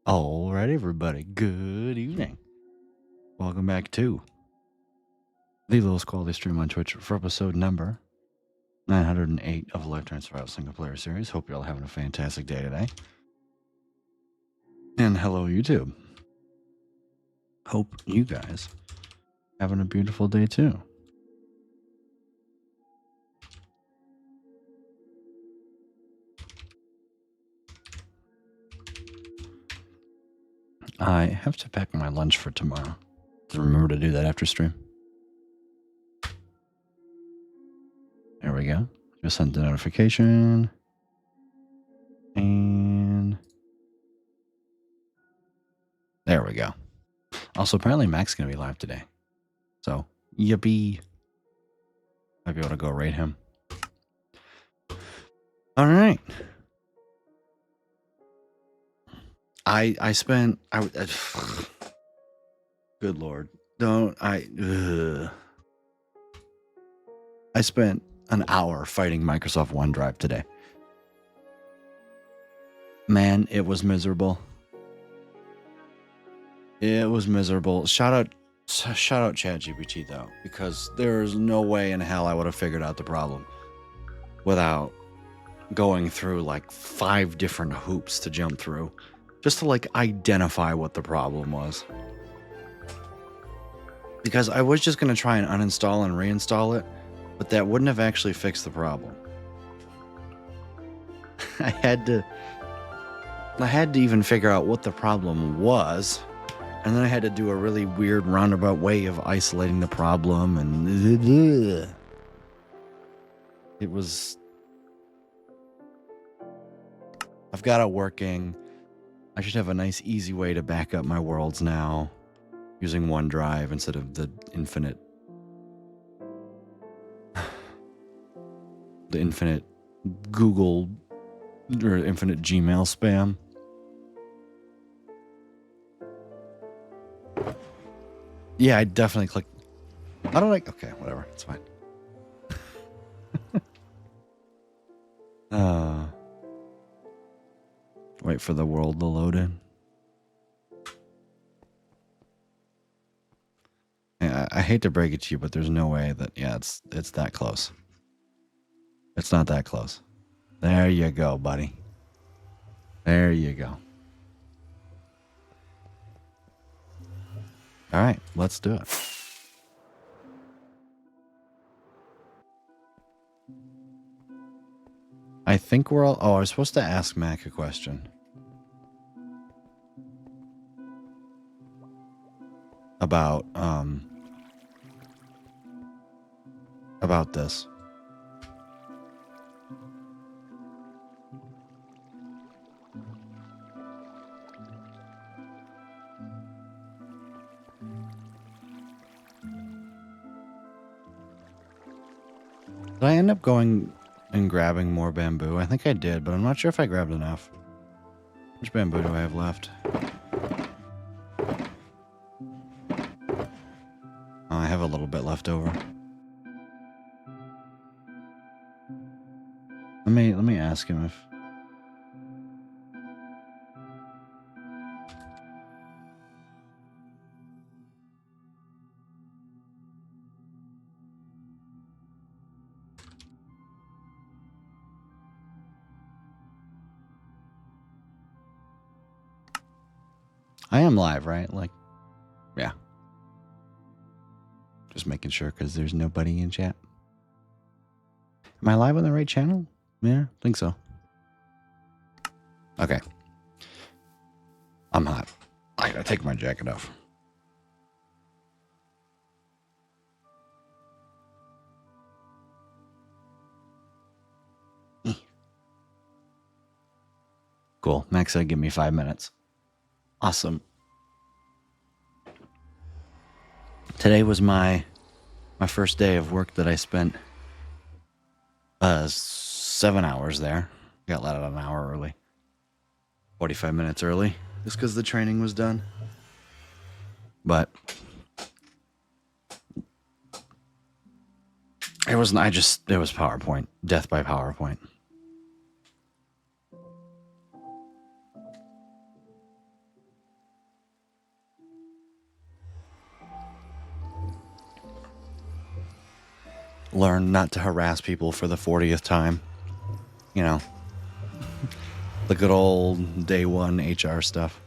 All right, everybody. Good evening. Welcome back to the lowest quality stream on Twitch for episode number 908 of the Lifetime Survival Single Player Series. Hope you're all having a fantastic day today. And hello, YouTube. Hope you guys having a beautiful day too. I have to pack my lunch for tomorrow. So remember to do that after stream. There we go. Just sent the notification. And there we go. Also, apparently Mac's going to be live today. So, yippee. Might be able to go raid him. All right. I spent good Lord. I spent an hour fighting Microsoft OneDrive today. Man, it was miserable. It was miserable. Shout out ChatGPT though, because there's no way in hell I would have figured out the problem without going through like 5 different hoops to jump through just to like identify what the problem was. Because I was just going to try and uninstall and reinstall it, but that wouldn't have actually fixed the problem. I had to even figure out what the problem was, and then I had to do a really weird roundabout way of isolating the problem, and it was... I've got it working. I should have a nice, easy way to back up my worlds now using OneDrive instead of the infinite Google or infinite Gmail spam. Yeah, I definitely clicked. I don't like. Okay, whatever. It's fine. Wait for the world to load in. Yeah, I hate to break it to you, but there's no way that it's that close. It's not that close. There you go, buddy. There you go. All right, let's do it. I think we're all... Oh, I was supposed to ask Mac a question. About this. Did I end up going and grabbing more bamboo? I think I did, but I'm not sure if I grabbed enough. How much bamboo do I have left? Oh, I have a little bit left over. Let me ask him if... I am live, right? Like, yeah. Just making sure because there's nobody in chat. Am I live on the right channel? Yeah, I think so. Okay. I'm hot. I gotta take my jacket off. Cool. Max said give me 5 minutes. Awesome. Today was my first day of work that I spent 7 hours there. Got let out an hour early. 45 minutes early. Just because the training was done. But it was PowerPoint. Death by PowerPoint. learn not to harass people for the 40th time. You know, the good old day one HR stuff.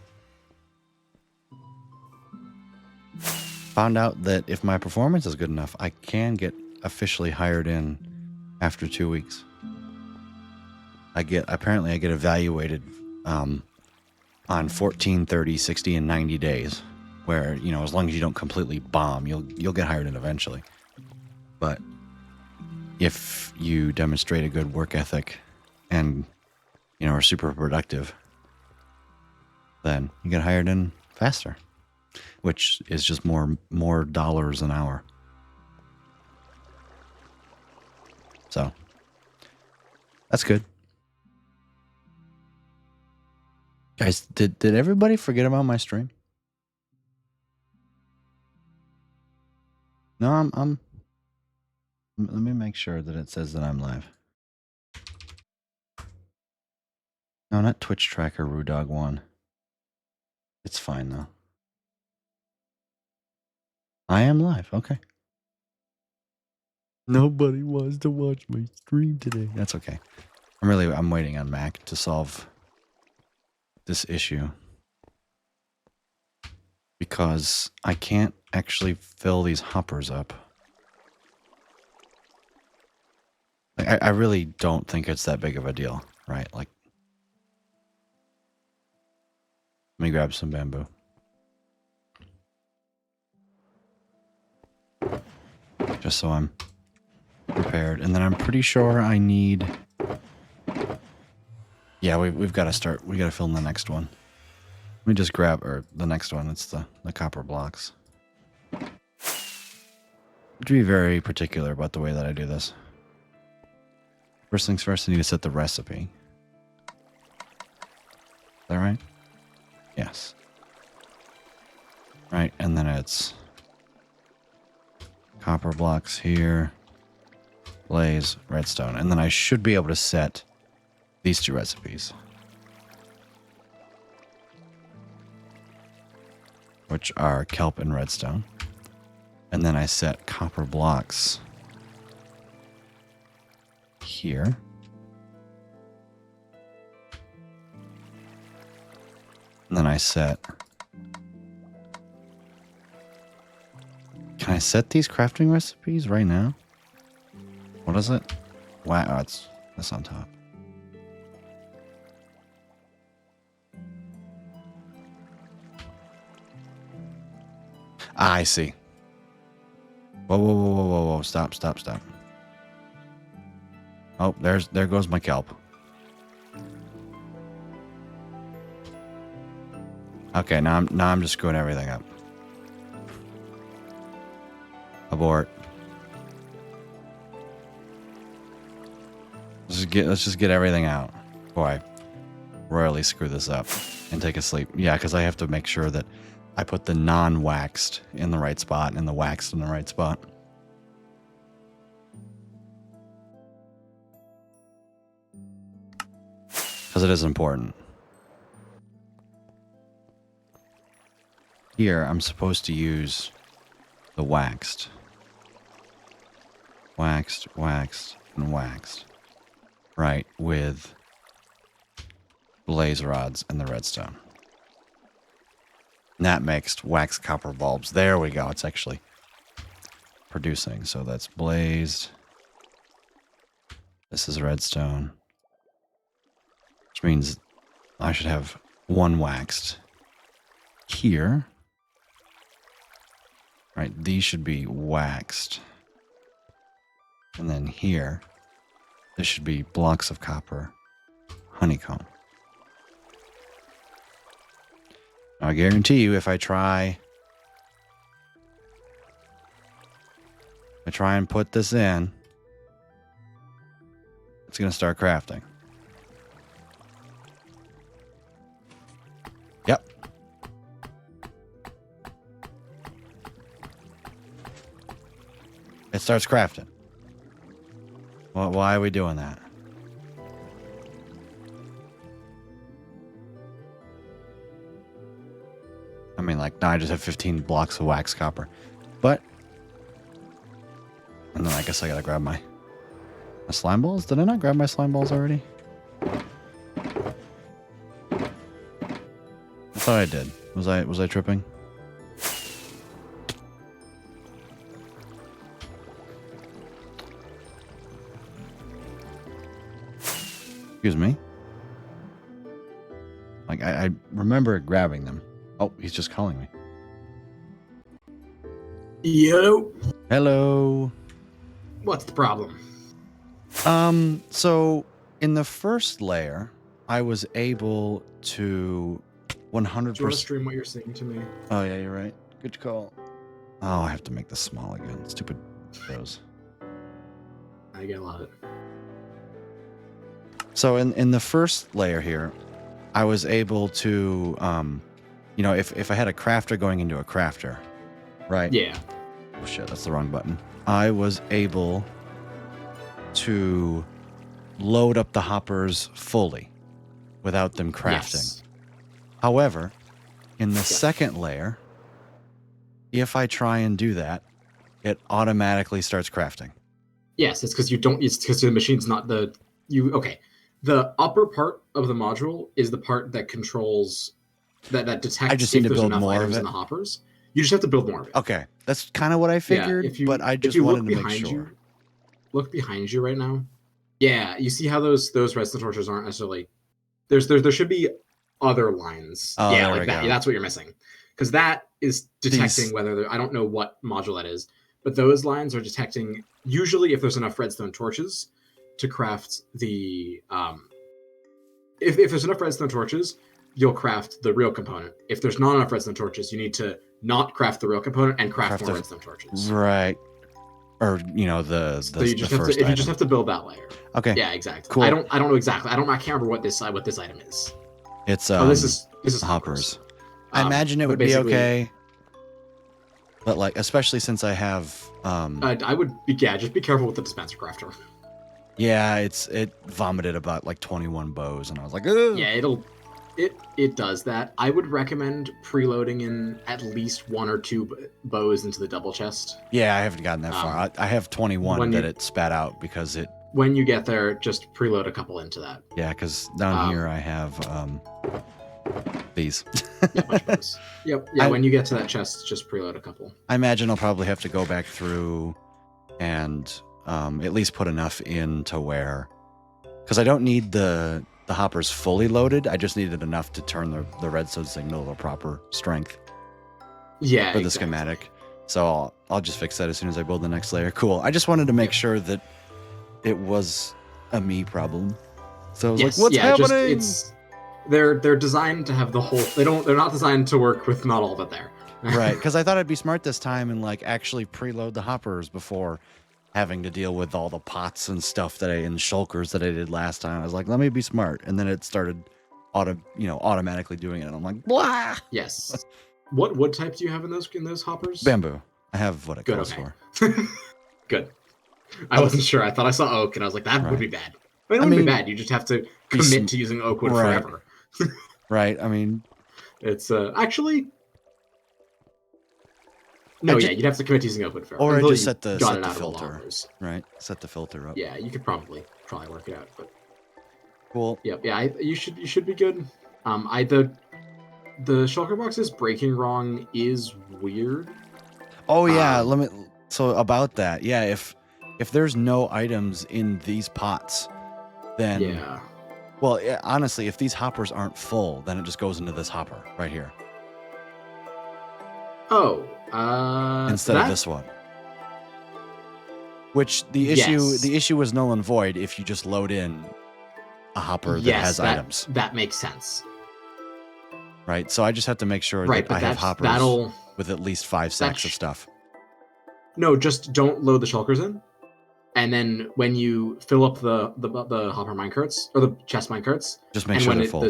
Found out that if my performance is good enough, I can get officially hired in after 2 weeks. Apparently I get evaluated on 14, 30, 60, and 90 days, where, you know, as long as you don't completely bomb, you'll get hired in eventually. But if you demonstrate a good work ethic and, you know, are super productive, then you get hired in faster, which is just more dollars an hour. So that's good. Guys, did everybody forget about my stream? No, I'm let me make sure that it says that I'm live. No, not Twitch tracker Rudog1. It's fine though. I am live. Okay. Nobody wants to watch my stream today. That's okay. I'm waiting on Mac to solve this issue, because I can't actually fill these hoppers up. Like, I really don't think it's that big of a deal, right? Like, let me grab some bamboo. Just so I'm prepared. And then I'm pretty sure I need... Yeah, we've got to start. We got to fill in the next one. Let me just grab, or the next one. It's the copper blocks. I have to be very particular about the way that I do this. First things first, I need to set the recipe. Is that right? Yes. Right, and then it's copper blocks here, blaze, redstone. And then I should be able to set these two recipes, which are kelp and redstone. And then I set copper blocks here. And then I set... Can I set these crafting recipes right now? What is it? Wow, that's on top. Ah, I see. Whoa. Stop. Oh, there goes my kelp. Okay, now I'm just screwing everything up. Abort. Let's just get everything out before I royally screw this up and take a sleep. Yeah, because I have to make sure that I put the non-waxed in the right spot and the waxed in the right spot. Because it is important. Here, I'm supposed to use the waxed. Waxed, and waxed. Right, with blaze rods and the redstone. And that mixed waxed copper bulbs. There we go. It's actually producing. So that's blazed. This is redstone. Which means I should have one waxed here. Right, these should be waxed. And then here, this should be blocks of copper honeycomb. Now, I guarantee you, if I try and put this in, it's going to start crafting. Yep. It starts crafting. Well, why are we doing that? I mean, like, now I just have 15 blocks of wax copper. But And then I guess I gotta grab my slime balls. Did I not grab my slime balls already? I thought I did. Was I tripping? Excuse me. Like I remember grabbing them. Oh, he's just calling me. Yo. Hello. What's the problem? So in the first layer, I was able to 100%. Do you want to stream what you're saying to me? Oh yeah, you're right. Good call. Oh, I have to make this small again. Stupid those. I get a lot of it. So in the first layer here, I was able to, you know, if I had a crafter going into a crafter, right? Yeah. Oh shit, that's the wrong button. I was able to load up the hoppers fully without them crafting. Yes. However, in the second layer, if I try and do that, it automatically starts crafting. Yes, it's because you don't. It's because the machine's not the you. Okay, the upper part of the module is the part that controls that detects. I just need to there's build enough more of items it. in the hoppers. You just have to build more of it. Okay, that's kind of what I figured, but I just wanted to make sure. Look behind you right now. Yeah, you see how those redstone torches aren't necessarily. There should be other lines. Oh, yeah, there like we that. go. Yeah, that's what you're missing. Because that is detecting whether I don't know what module that is, but those lines are detecting usually if there's enough redstone torches to craft the if there's enough redstone torches, you'll craft the real component. If there's not enough redstone torches, you need to not craft the real component and craft more redstone torches. Right. Or you know the you just have to build that layer. Okay. Yeah, exactly. Cool. I don't know exactly. I can't remember what this item is. It's this is hoppers. I imagine it would be okay. But like, especially since I have I would just be careful with the dispenser crafter. Yeah, it vomited about like 21 bows, and I was like, ugh. Yeah, it does that. I would recommend preloading in at least 1 or 2 bows into the double chest. Yeah, I haven't gotten that far. I have 21 that it spat out because it. When you get there, just preload a couple into that. Yeah, because down here I have these. Yeah, bunch of bows. Yep. Yeah, when you get to that chest, just preload a couple. I imagine I'll probably have to go back through and at least put enough in to where, because I don't need the hoppers fully loaded. I just needed enough to turn the redstone signal to proper strength. Yeah, for the schematic. So I'll just fix that as soon as I build the next layer. Cool. I just wanted to make sure that it was a me problem. So I was like, what's happening? They're designed to have the whole. They're not designed to work with not all of it there. Right, because I thought I'd be smart this time and like actually preload the hoppers before having to deal with all the pots and stuff and shulkers that I did last time. I was like, let me be smart, and then it started automatically doing it, and I'm like, blah. Yes. What wood type do you have in those hoppers? Bamboo. I have what it calls for. Good. I wasn't sure. I thought I saw oak, and I was like, that would be bad. I mean, it wouldn't be bad. You just have to commit to using oak wood forever. Right. I mean, it's actually. No, you'd have to commit to using oak wood forever. Or I just set the filter. Right. Set the filter up. Yeah, you could probably work it out. But cool. Yep. Yeah. You should be good. The shulker box's breaking wrong is weird. Oh yeah. So about that, yeah. If there's no items in these pots, then yeah. Well, honestly, if these hoppers aren't full, then it just goes into this hopper right here. Oh, instead of this one. Which the issue is null and void if you just load in a hopper that has items. That makes sense. Right. So I just have to make sure that I have hoppers with at least 5 sacks of stuff. No, just don't load the shulkers in. And then when you fill up the hopper minecarts or the chest minecarts, just make sure they're full.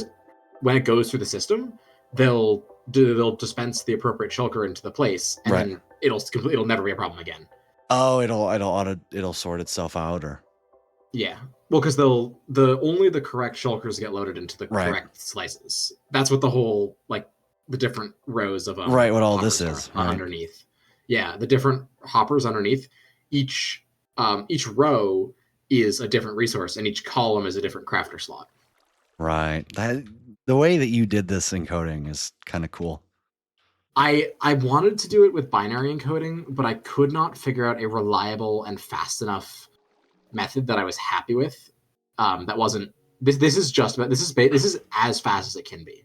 When it goes through the system, they'll dispense the appropriate shulker into the place, and then it'll never be a problem again. Oh, it'll sort itself out, or yeah. Well, because only the correct shulkers get loaded into the correct slices. That's what the whole the different rows of what all this is underneath. Yeah, the different hoppers underneath. Each each row is a different resource, and each column is a different crafter slot. Right. The way that you did this encoding is kind of cool. I wanted to do it with binary encoding, but I could not figure out a reliable and fast enough method that I was happy with. That wasn't this. This is as fast as it can be.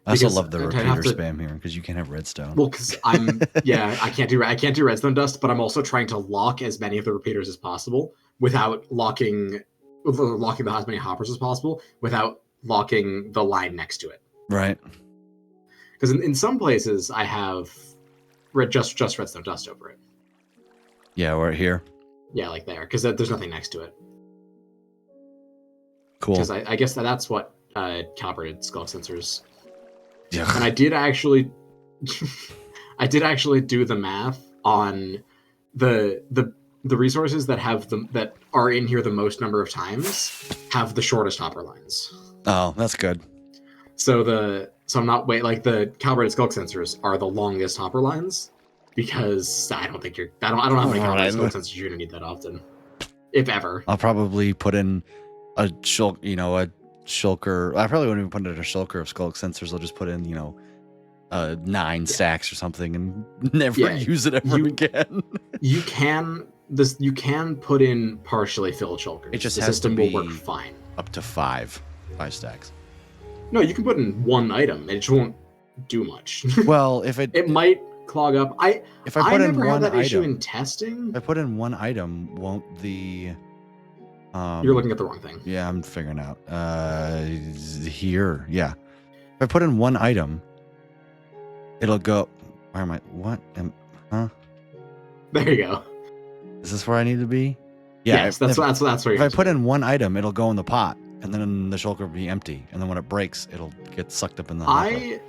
I also love the repeater spam here because you can't have redstone. Well, because I can't do redstone dust, but I'm also trying to lock as many of the repeaters as possible without locking as many hoppers as possible without locking the line next to it. Right. Because in some places I have just redstone dust over it. Yeah, we're here. Yeah, like there, because there's nothing next to it. Cool. Because I guess that's what calibrated skull sensors. Yeah. And I did actually do the math on the resources that are in here the most number of times have the shortest hopper lines. Oh, that's good. So the calibrated skull sensors are the longest hopper lines because I don't know how many calibrated skull sensors you're gonna need that often, if ever. I'll probably put in a shulker. I probably wouldn't even put in a shulker of skull sensors. I'll just put in 9 stacks or something and never use it ever again. You can put in partially filled shulkers. It just the has system to be will work fine. Up to 5 stacks. No, you can put in one item. It just won't do much. Well, if it might clog up. If I put in never one had that issue item in testing. If I put in one item, won't the You're looking at the wrong thing. Yeah, I'm figuring out. Here, yeah. If I put in one item, it'll go. Where am I? What? There you go. Is this where I need to be? Yeah. Yes, that's where. If I put in one item, it'll go in the pot, and then the shulker will be empty, and then when it breaks, it'll get sucked up in the hopper.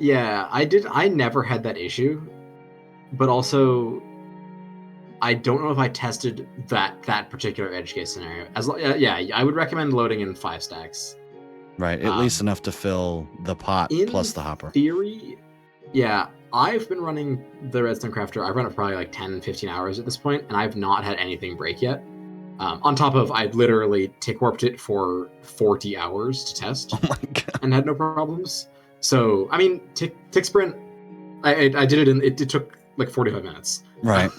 I never had that issue, but also, I don't know if I tested that particular edge case scenario. I would recommend loading in 5 stacks. Right, at least enough to fill the pot plus the hopper. In theory, yeah. I've been running the Redstone Crafter. I've run it probably like 10, 15 hours at this point, and I've not had anything break yet. On top of, I literally tick warped it for 40 hours to test. Oh my god! And had no problems. So, I mean, tick sprint. I did it it took like 45 minutes. Right.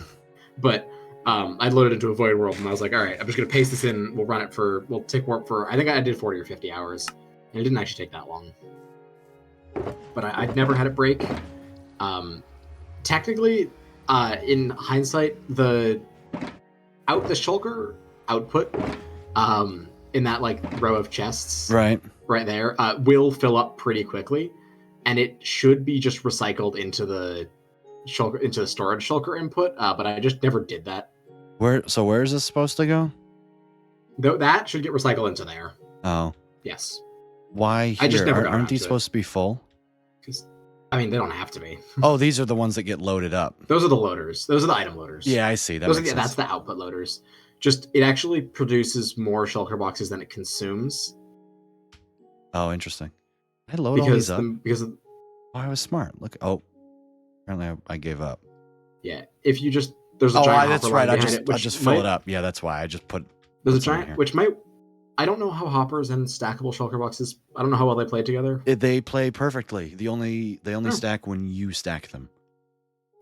But I loaded into a void world, and I was like, all right, I'm just gonna paste this in. We'll tick warp for. I think I did 40 or 50 hours, and it didn't actually take that long. But I'd never had it break. Technically, in hindsight, the shulker output in that like row of chests right there will fill up pretty quickly, and it should be just recycled into the shulker, into the storage shulker input, but I just never did that. Where is this supposed to go? That should get recycled into there. Oh yes. Why here? I just never aren't these supposed to be full? Because I mean, they don't have to be. Oh, these are the ones that get loaded up. Those are the loaders. Those are the item loaders. Yeah, I see. That's the output loaders. Just, it actually produces more shulker boxes than it consumes. Oh, interesting. I load all these up. I was smart. Look. Oh, apparently I gave up. Yeah. If you just, there's a giant that's right. I just fill might, it up. Yeah, that's why I just put. There's a giant, which might. I don't know how hoppers and stackable shulker boxes. I don't know how well they play together. They play perfectly. They only stack when you stack them.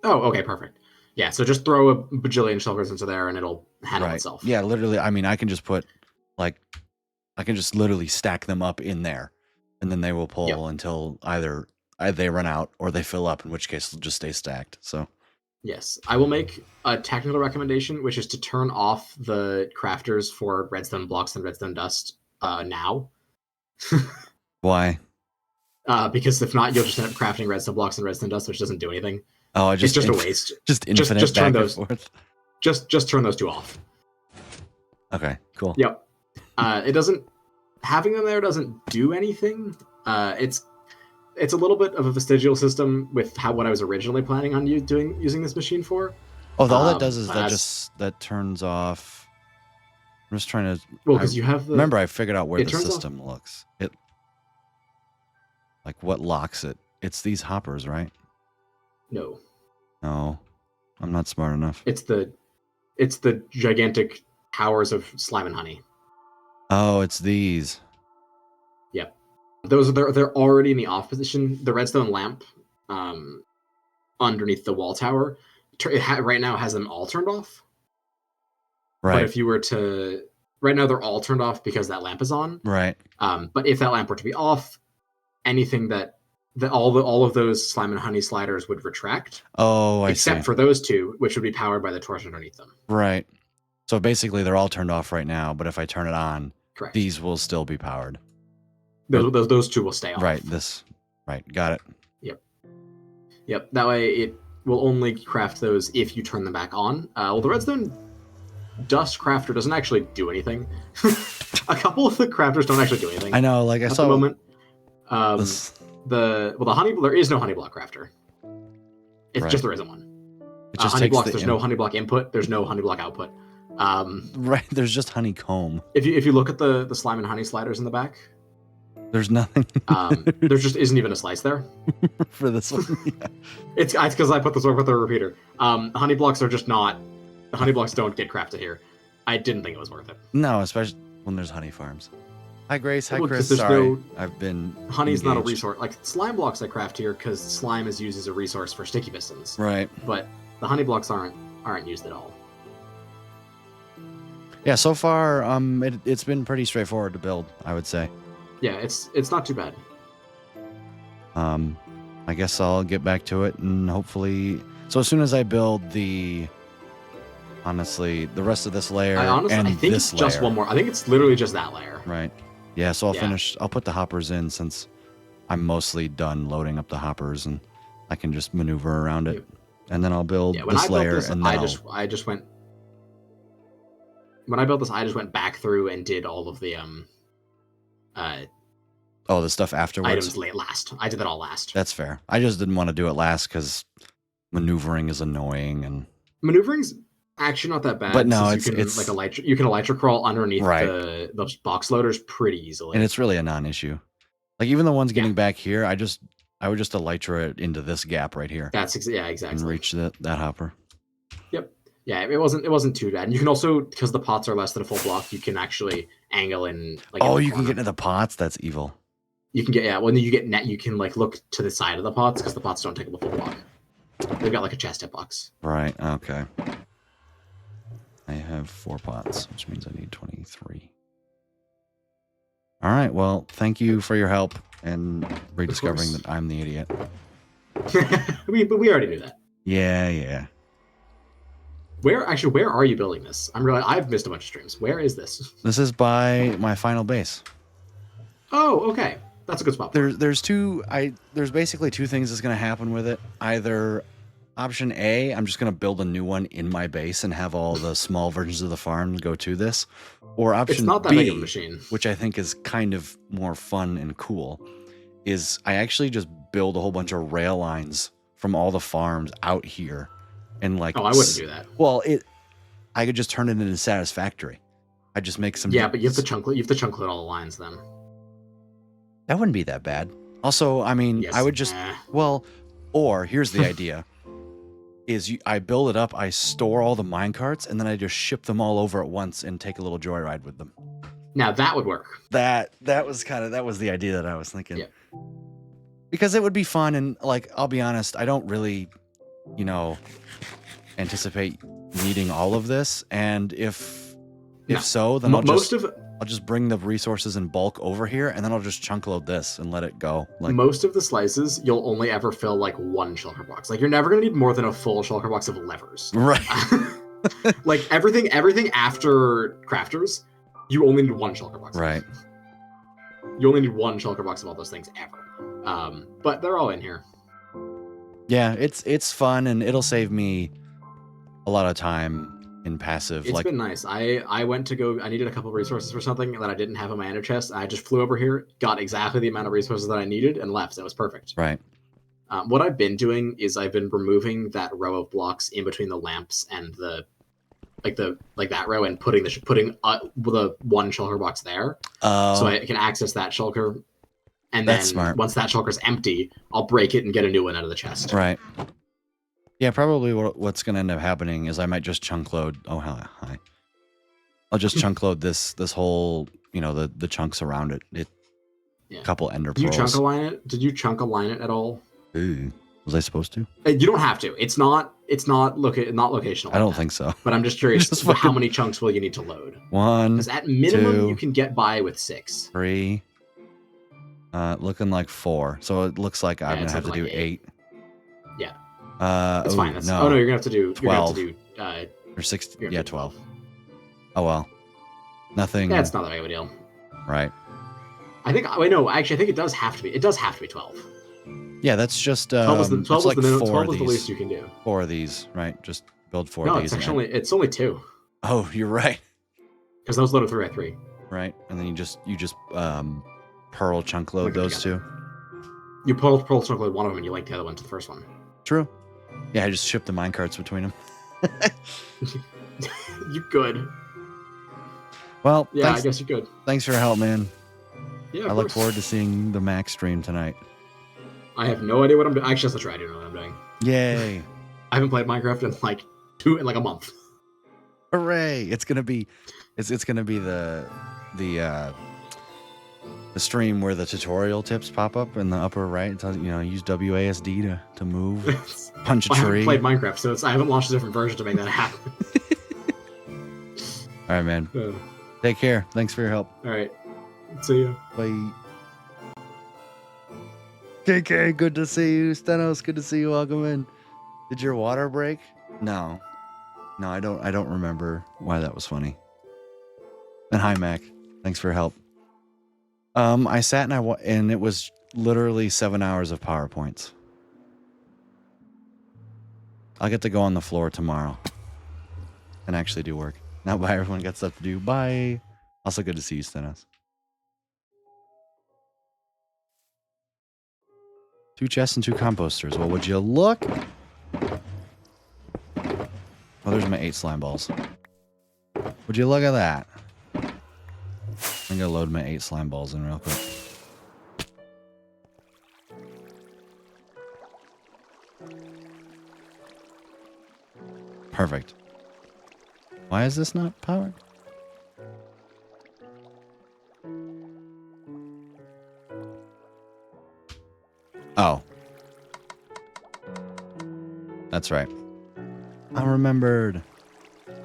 Oh, okay, perfect. Yeah, so just throw a bajillion shulkers into there and it'll handle itself. Yeah, literally. I mean, I can just put literally stack them up in there, and then they will pull until either they run out or they fill up, in which case they'll just stay stacked. So. Yes, I will make a technical recommendation, which is to turn off the crafters for redstone blocks and redstone dust now. Why? Because if not, you'll just end up crafting redstone blocks and redstone dust, which doesn't do anything. Oh, it's just a waste. Just infinite just turn back those. and forth. Just turn those 2 off. Okay, cool. Yep. It doesn't, having them there doesn't do anything. It's a little bit of a vestigial system with what I was originally planning on using this machine for. Oh, all that does is that turns off. I'm just trying to. Well, because you have the. Remember, I figured out where the system looks. It. Like what locks it? It's these hoppers, right? No. No, I'm not smart enough. It's the It's the gigantic towers of slime and honey. Oh, it's these. Yep. They're already in the off position. The redstone lamp underneath the wall tower right now has them all turned off. Right. But if you were to... Right now they're all turned off because that lamp is on. Right. But if that lamp were to be off, anything that all of those slime and honey sliders would retract. Oh, I see. Except for those two, which would be powered by the torch underneath them. Right. So basically, they're all turned off right now. But if I turn it on, correct, these will still be powered. Those two will stay off. Right. Right. Got it. Yep. That way, it will only craft those if you turn them back on. Well, the redstone dust crafter doesn't actually do anything. A couple of the crafters don't actually do anything. I know. Like I saw. At the moment. This... There is no honey block crafter. It's just there isn't one. It just honey blocks. There's no honey block input. There's no honey block output. Right. There's just honeycomb. If you look at the slime and honey sliders in the back, there's nothing. There just isn't even a slice there for this one. Yeah. It's because I put this over with the repeater. Honey blocks are just not. The honey blocks don't get crafted here. I didn't think it was worth it. No, especially when there's honey farms. Hi, Grace. Hi, Chris. I've been. Honey's engaged. Not a resource. Like slime blocks I craft here because slime is used as a resource for sticky pistons. Right. But the honey blocks aren't used at all. Yeah. So far, it's been pretty straightforward to build, I would say. Yeah, it's not too bad. I guess I'll get back to it and hopefully. So as soon as I build honestly, the rest of this layer I think this it's just layer. one more. I think it's literally just that layer. Right. Yeah, so I'll put the hoppers in since I'm mostly done loading up the hoppers and I can just maneuver around it. And then I'll build this layer and then I just went when I built this, I just went back through and did all of the the stuff afterwards. Items last. I did that all last. That's fair. I just didn't want to do it last because maneuvering is annoying and maneuvering's actually not that bad. But no, you can elytra crawl underneath those box loaders pretty easily. And it's really a non-issue. Like even the ones getting back here, I would just elytra it into this gap right here. That's exactly. And reach that hopper. Yep. Yeah, it wasn't too bad. And you can also, because the pots are less than a full block, you can actually angle in. You can get into the pots. That's evil. You can get when you get net, you can look to the side of the pots because the pots don't take up a full block. They've got a chest hitbox. Right. Okay. I have 4 pots, which means I need 23. All right. Well, thank you for your help and rediscovering that I'm the idiot. But we already knew that. Yeah. Where are you building this? I've missed a bunch of streams. Where is this? This is by my final base. Oh, okay. That's a good spot. There's basically 2 things that's going to happen with it. Either option A, I'm just going to build a new one in my base and have all the small versions of the farm go to this. Or option it's not that B, big of a machine, which I think is kind of more fun and cool, is I actually just build a whole bunch of rail lines from all the farms out here. And I wouldn't do that. Well, I could just turn it into Satisfactory. I just make some. Yeah, but you have to chunk load all the lines then. That wouldn't be that bad. Also, I mean, yes. I would just or here's the idea: I build it up, I store all the minecarts, and then I just ship them all over at once and take a little joyride with them. Now that would work. That was the idea that I was thinking. Yeah. Because it would be fun, and I'll be honest, I don't really, anticipate needing all of this, and if so, then I'll just bring the resources in bulk over here, and then I'll just chunk load this and let it go. Most of the slices, you'll only ever fill 1 shulker box. You're never gonna need more than a full shulker box of levers. Right. everything after crafters, you only need 1 shulker box. Right. You only need 1 shulker box of all those things ever. But they're all in here. Yeah, it's fun, and it'll save me a lot of time in passive. It's been nice. I went to I needed a couple of resources for something that I didn't have in my ender chest. I just flew over here, got exactly the amount of resources that I needed, and left. It was perfect. Right. What I've been doing is I've been removing that row of blocks in between the lamps and the that row, and putting the 1 shulker box there, so I can access that shulker. And then once that shulker's empty, I'll break it and get a new one out of the chest. Right. Yeah, probably what's going to end up happening is I might just chunk load. Oh, hi. I'll just chunk load this whole, the chunks around it. Yeah. Couple ender Did you chunk pearls. align it? Did you chunk align it at all? Ooh, was I supposed to? You don't have to. It's not locational. I don't think so. But I'm just curious, Just how fucking- many chunks will you need to load? 1, Because at minimum, 2, you can get by with 6. 3. Looking like 4. So it looks like I'm gonna have to do 8. Yeah. It's fine. That's, no. Oh no, you're gonna have to do 12. You're gonna have to do Or 6. you're Yeah, gonna 12. Oh well. Nothing. Yeah, it's not that big of a deal. Right. I think. Wait, no. Actually, I think it does have to be. It does have to be 12. Yeah, that's just 12 is the, 12 is like the minimum. 4 12 of is the these. least you can do. 4 of these, right? Just build 4 No, of these. it's actually it's only 2. Oh, you're right. Because those loaded 3 by 3. Right, and then you just pearl chunk load those together. 2. You pearl chunk load one of them, and you link the other one to the first one. True. Yeah, I just ship the minecarts between them. You could. Well, Yeah, thanks, I guess you could. Thanks for your help, man. Yeah, I look forward to seeing the Mac stream tonight. I have no idea what I'm doing. Actually, that's not true. I do know what I'm doing. Yay! I haven't played Minecraft in like a month. Hooray! It's gonna be the stream where the tutorial tips pop up in the upper right. It tells you use WASD to move, punch a I haven't tree. played Minecraft, so I haven't launched a different version to make that happen. All right, man. Take care. Thanks for your help. All right. See you. Bye. KK, good to see you. Stenos, good to see you. Welcome in. Did your water break? No, I don't remember why that was funny. And hi, Mac. Thanks for your help. I sat and it was literally 7 hours of PowerPoints. I'll get to go on the floor tomorrow and actually do work. Now, bye. Everyone got stuff to do. Bye. Also, good to see you, Stenos. 2 chests and 2 composters. Well, would you look? Oh, there's my 8 slime balls. Would you look at that? I'm gonna load my 8 slime balls in real quick. Perfect. Why is this not powered? Oh. That's right. I remembered.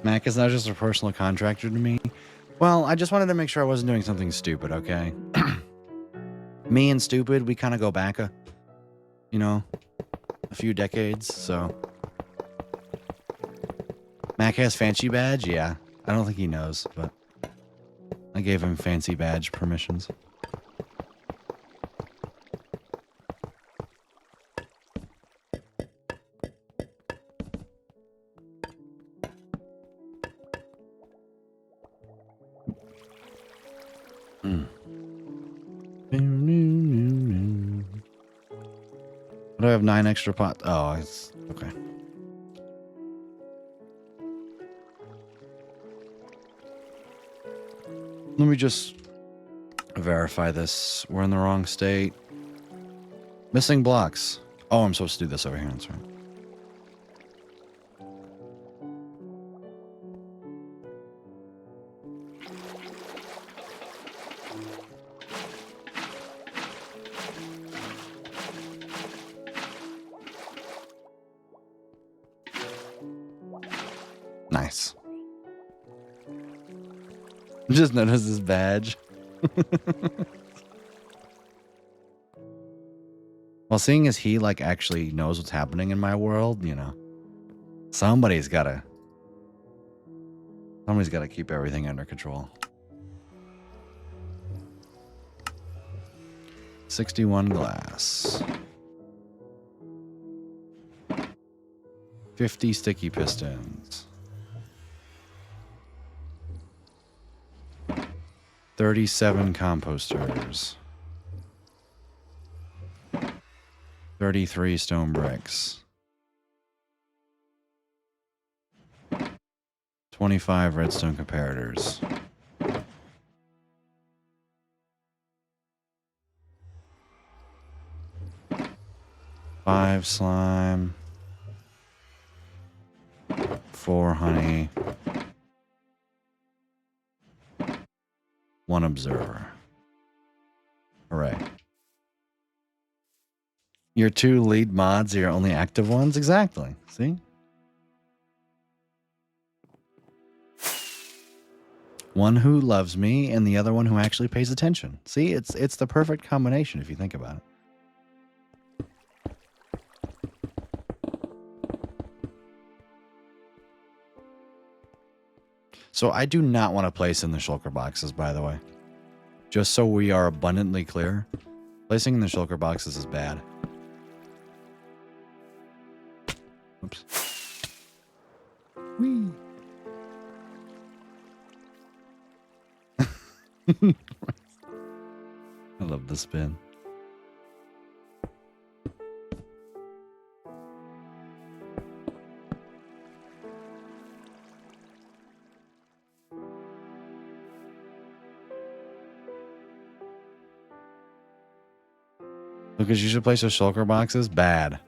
Mac is not just a personal contractor to me. Well, I just wanted to make sure I wasn't doing something stupid, okay? Me and stupid, we kind of go back a few decades, so. Mac has fancy badge? Yeah. I don't think he knows, but I gave him fancy badge permissions. But I have 9 extra pots. Oh, it's okay. Let me just verify this. We're in the wrong state. Missing blocks. Oh, I'm supposed to do this over here. That's right. Nice. Just notice this badge. Well, seeing as he actually knows what's happening in my world, somebody's gotta keep everything under control. 61 glass. 50 sticky pistons. 37 composters. 33 stone bricks. 25 redstone comparators. 5 slime. 4 honey. 1 observer. Hooray. Your 2 lead mods are your only active ones? Exactly. See? One who loves me and the other one who actually pays attention. See, it's the perfect combination if you think about it. So I do not want to place in the shulker boxes, by the way. Just so we are abundantly clear, placing in the shulker boxes is bad. Oops. Whee. I love the spin. Because you should place your shulker boxes? Bad.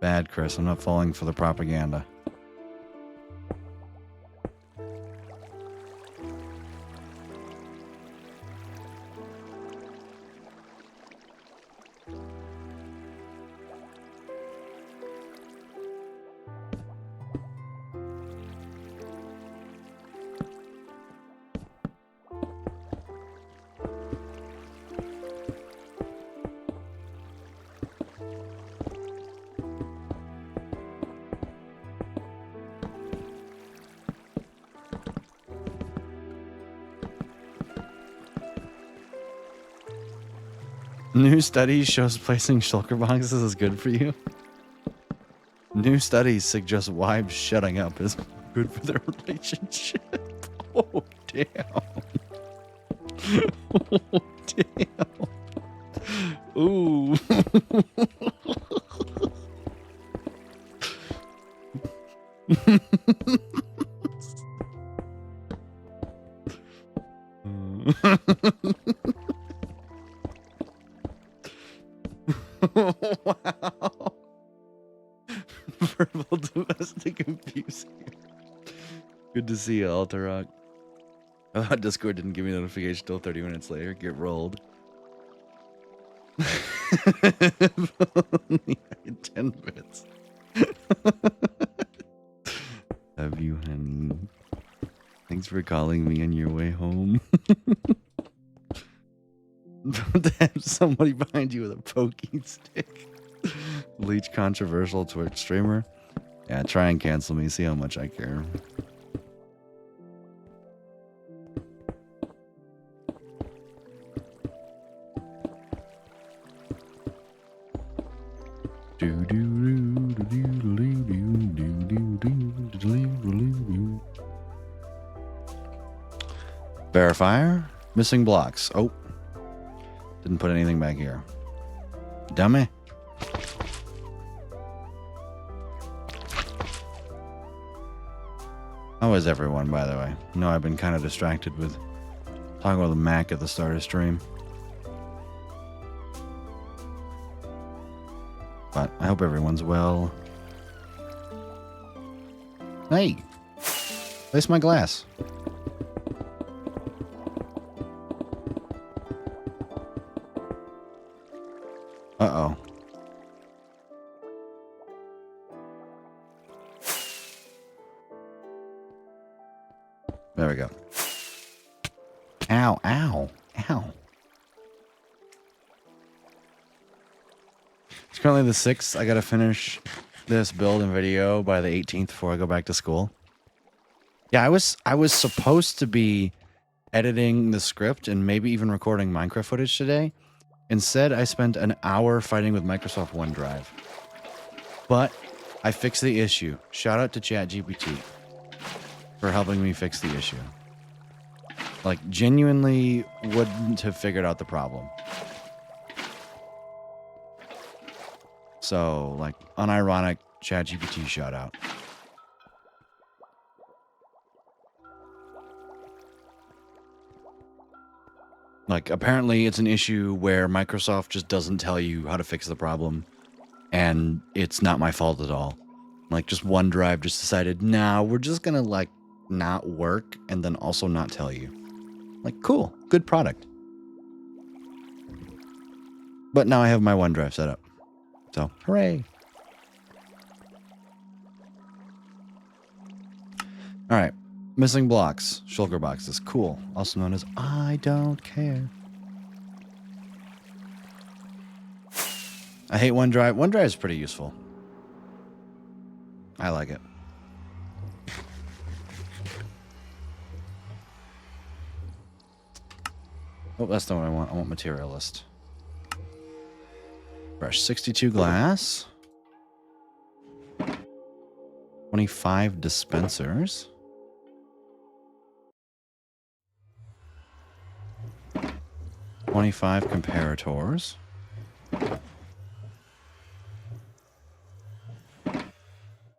Bad, Chris. I'm not falling for the propaganda. New study shows placing shulker boxes is good for you. New studies suggest wives shutting up is good for their relationship. Oh, damn. Oh, damn. Ooh. Wow. Verbal domestic abuse. Good to see you, Alterock. Oh, Discord didn't give me notification till 30 minutes later. Get rolled. Only 10 bits. Have you, honey? Thanks for calling me on your way home. To have somebody behind you with a pokey stick. Leech controversial Twitch streamer. Yeah, try and cancel me. See how much I care. Verifier. Missing blocks. Oh. Didn't put anything back here. Dummy. How is everyone, by the way? No, I've been kind of distracted with talking about the Mac at the start of stream. But I hope everyone's well. Hey! Place my glass. Uh-oh. There we go. Ow, ow, ow. It's currently the 6th. I gotta finish this build and video by the 18th before I go back to school. Yeah, I was supposed to be editing the script and maybe even recording Minecraft footage today. Instead, I spent an hour fighting with Microsoft OneDrive. But I fixed the issue. Shout out to ChatGPT for helping me fix the issue. Like, genuinely wouldn't have figured out the problem. So, like, unironic ChatGPT shout out. Like, apparently it's an issue where Microsoft just doesn't tell you how to fix the problem, and it's not my fault at all. Like just OneDrive just decided, nah, we're just gonna like not work and then also not tell you. Like, cool, good product. But now I have my OneDrive set up. So, hooray. All right, missing blocks, shulker boxes, cool. Also known as I don't care. I hate OneDrive. OneDrive is pretty useful. I like it. Oh, that's not what I want. I want materialist. Brush 62 glass. 25 dispensers. 25 comparators.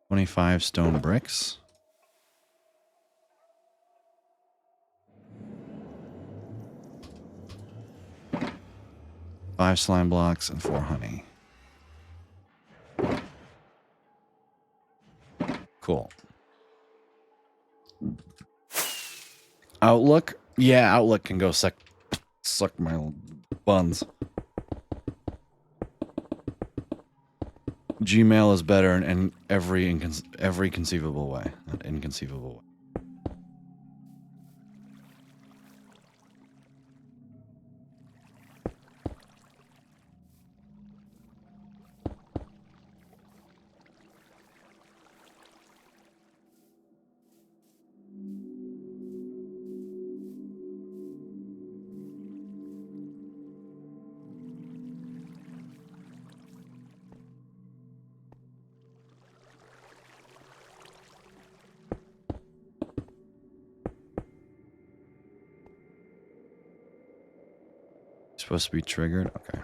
25 stone bricks. 5 slime blocks and 4 honey. Cool. Outlook? Yeah, Outlook can go suck my buns. Gmail is better in every conceivable way. Not inconceivable way. Supposed to be triggered? Okay.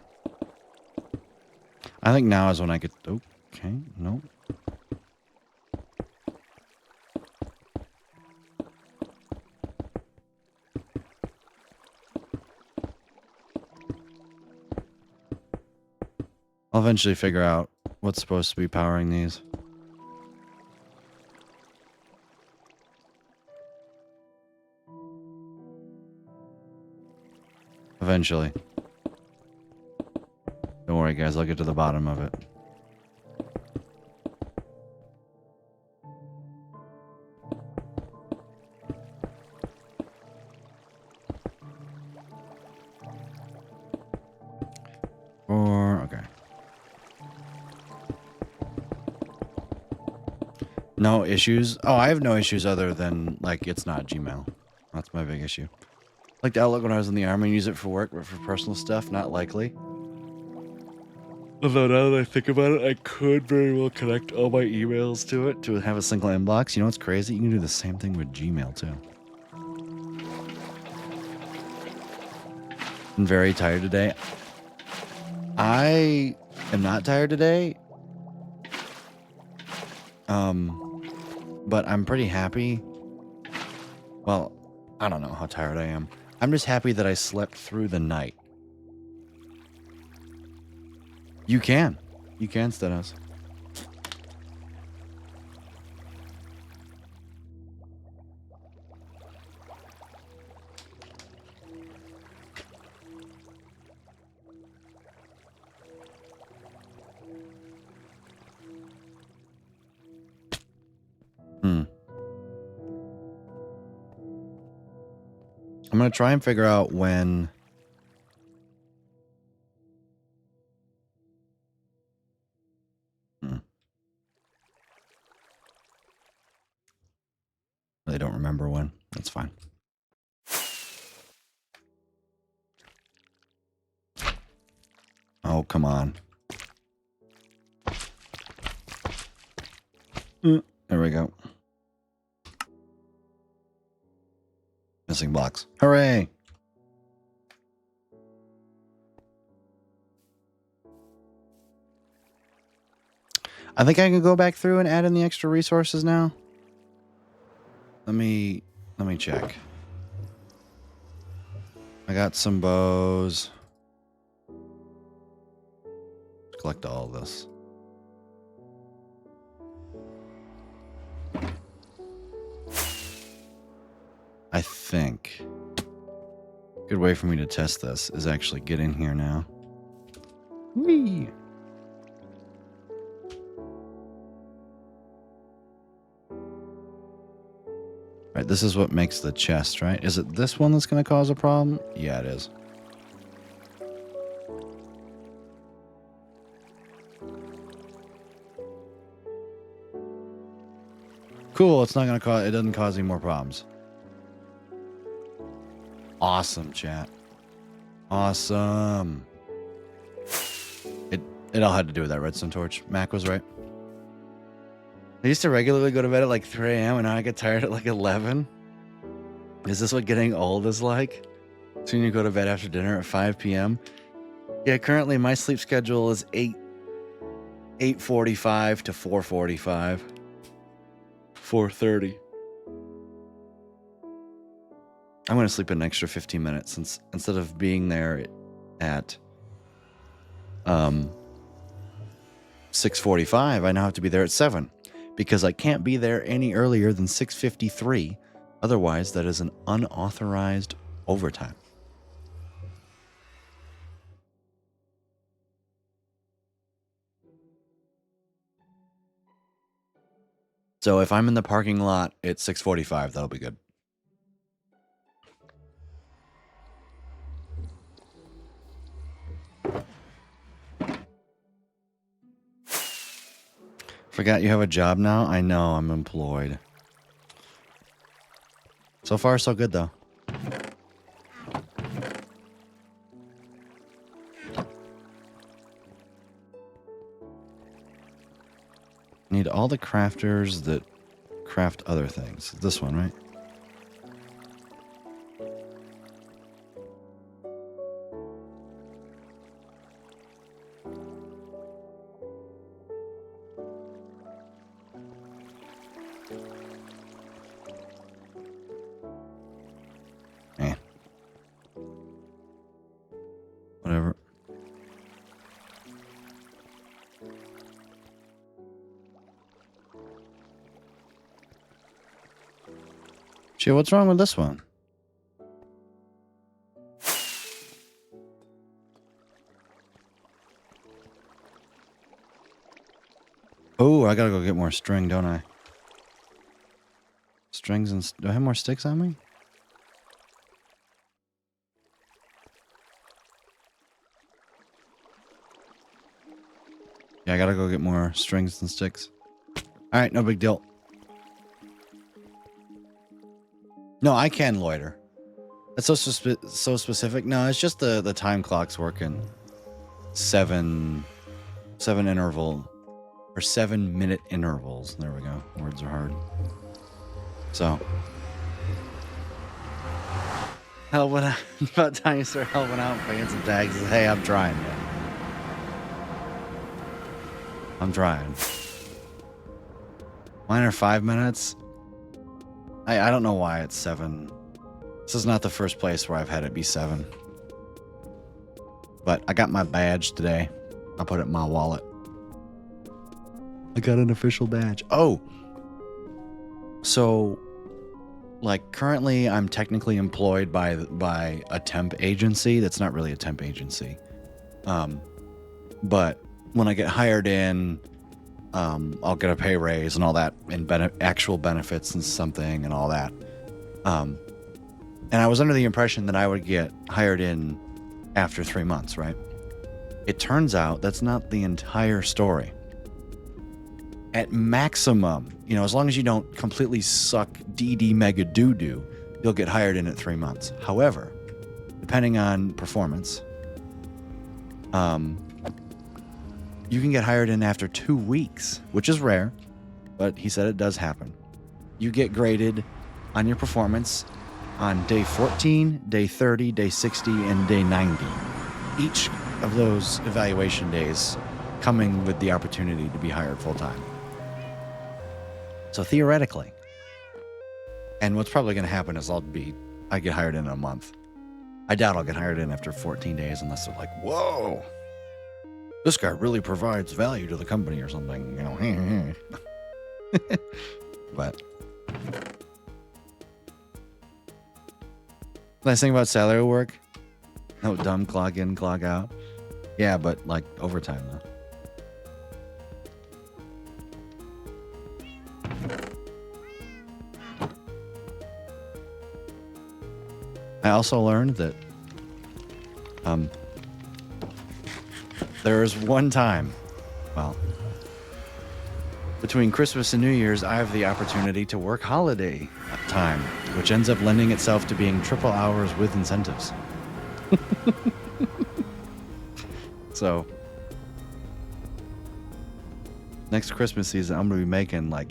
I think now is when I could... Okay, no. I'll eventually figure out what's supposed to be powering these. Eventually. Don't worry, guys. I'll get to the bottom of it. Okay. No issues? Oh, I have no issues other than, like, it's not Gmail. That's my big issue. Like the Outlook when I was in the Army and use it for work, but for personal stuff, not likely. Although now that I think about it, I could very well connect all my emails to it to have a single inbox. You know what's crazy? You can do the same thing with Gmail too. I'm very tired today. I am not tired today. But I'm pretty happy. Well, I don't know how tired I am. I'm just happy that I slept through the night. You can, Stenos. I'm going to try and figure out when... They don't remember when. That's fine. Oh, come on. There we go. Missing blocks. Hooray! I think I can go back through and add in the extra resources now. Let me check. I got some bows. Collect all of this. I think a good way for me to test this is actually get in here now. Whee! Right, this is what makes the chest, right? Is it this one that's going to cause a problem? Yeah, it is. Cool, it's not going to cause, it doesn't cause any more problems. Awesome, chat. Awesome. It all had to do with that redstone torch. Mac was right. I used to regularly go to bed at like 3 a.m. and now I get tired at like 11. Is this what getting old is like? Soon you go to bed after dinner at 5 p.m. Yeah, currently my sleep schedule is 8:45 to 4:45. 4:30. I'm going to sleep an extra 15 minutes since instead of being there at 6:45, I now have to be there at 7 because I can't be there any earlier than 6:53. Otherwise, that is an unauthorized overtime. So if I'm in the parking lot at 6:45, that'll be good. Forgot you have a job now? I know, I'm employed. So far, so good, though. Need all the crafters that craft other things. This one, right? Whatever. Shit, what's wrong with this one? Oh, I gotta go get more string, don't I? Strings and... Do I have more sticks on me? Yeah, I gotta go get more strings and sticks. Alright, no big deal. No, I can loiter. That's so specific. No, it's just the time clock's working. 7 interval or 7 minute intervals. There we go. Words are hard. So helping out. About time you start helping out, paying some taxes. Hey, I'm trying, man. I'm trying. Mine are 5 minutes. I don't know why it's 7. This is not the first place where I've had it be 7. But I got my badge today. I'll put it in my wallet. I got an official badge. Oh! So, like, currently I'm technically employed by a temp agency. That's not really a temp agency. But when I get hired in, I'll get a pay raise and all that, and actual benefits and something and all that. And I was under the impression that I would get hired in after 3 months, right? It turns out that's not the entire story. At maximum, you know, as long as you don't completely suck DD mega doo-doo, you'll get hired in at 3 months. However, depending on performance, you can get hired in after 2 weeks, which is rare, but he said it does happen. You get graded on your performance on day 14, day 30, day 60, and day 90. Each of those evaluation days coming with the opportunity to be hired full-time. So theoretically, and what's probably going to happen is I get hired in a month. I doubt I'll get hired in after 14 days unless they're like, whoa, this guy really provides value to the company or something, you know. But Nice thing about salary work, no dumb clock in, clock out. Yeah, but like overtime though. I also learned that there is one time, well, between Christmas and New Year's, I have the opportunity to work holiday time, which ends up lending itself to being triple hours with incentives. So, next Christmas season, I'm going to be making like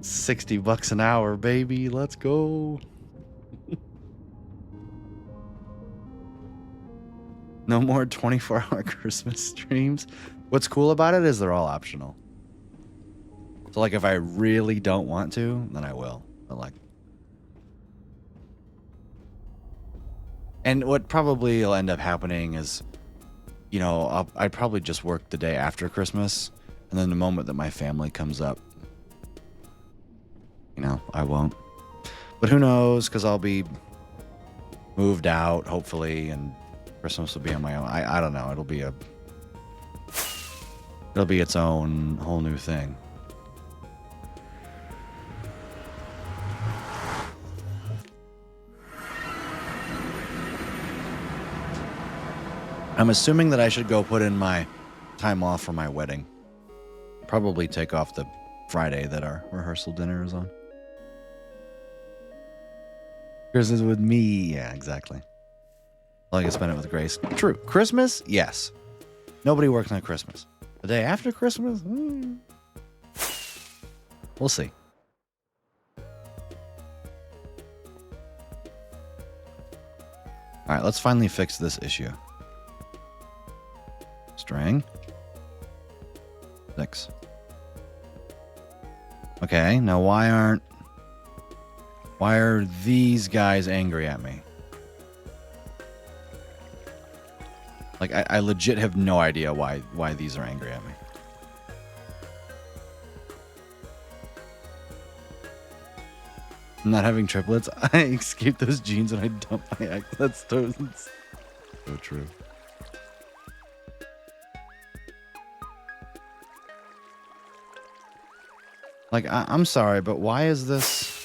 $60 an hour, baby. Let's go. No more 24-hour Christmas streams. What's cool about it is they're all optional. So, like, if I really don't want to, then I will. But, like... And what probably will end up happening is, you know, I'd probably just work the day after Christmas. And then the moment that my family comes up, you know, I won't. But who knows? Because I'll be moved out, hopefully, and Christmas will be on my own. I don't know. It'll be its own whole new thing. I'm assuming that I should go put in my time off for my wedding. Probably take off the Friday that our rehearsal dinner is on. Christmas with me. Yeah, exactly. Well, I can spend it with Grace. True. Christmas? Yes. Nobody works on Christmas. The day after Christmas? We'll see. All right, let's finally fix this issue. String. 6. Okay, now why are these guys angry at me? Like, I legit have no idea why these are angry at me. I'm not having triplets. I escape those genes and I dump my ex. That's so true. Like, I'm sorry, but why is this...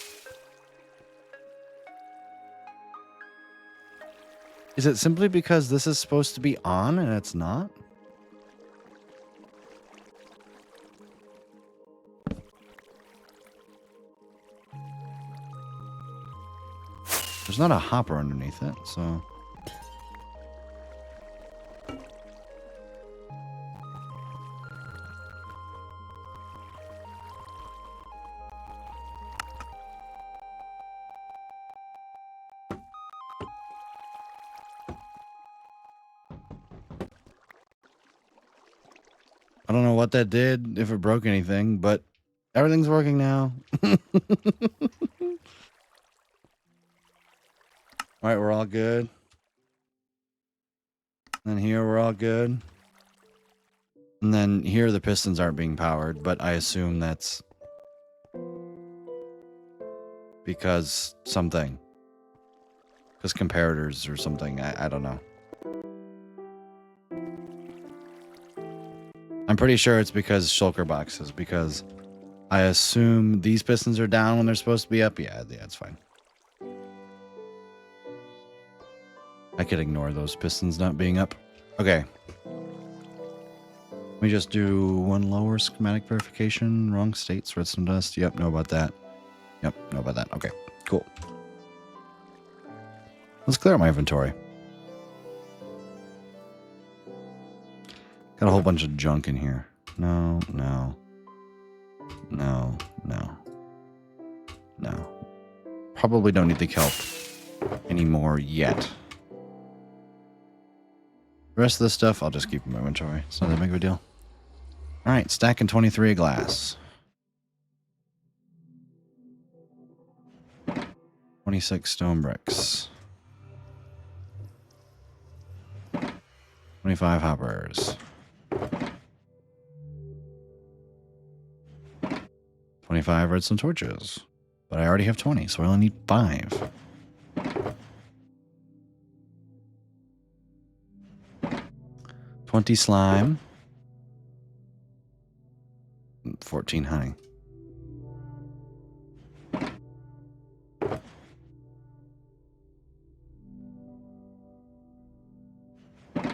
Is it simply because this is supposed to be on and it's not? There's not a hopper underneath it, so... I don't know what that did, if it broke anything, but everything's working now. All right, we're all good. And here we're all good. And then here the pistons aren't being powered, but I assume that's because something. Because comparators or something. I don't know. I'm pretty sure it's because shulker boxes, because I assume these pistons are down when they're supposed to be up. Yeah, it's fine. I could ignore those pistons not being up. Okay. Let me just do one lower schematic verification. Wrong states, redstone dust. Yep, know about that. Yep, know about that. Okay, cool. Let's clear out my inventory. Got a whole bunch of junk in here. No. Probably don't need the kelp anymore yet. The rest of this stuff, I'll just keep in my inventory. It's not that big of a deal. All right, stacking 23 of glass. 26 stone bricks. 25 hoppers. 25 redstone torches. But I already have 20, so I only need 5. 20 slime. 14 honey.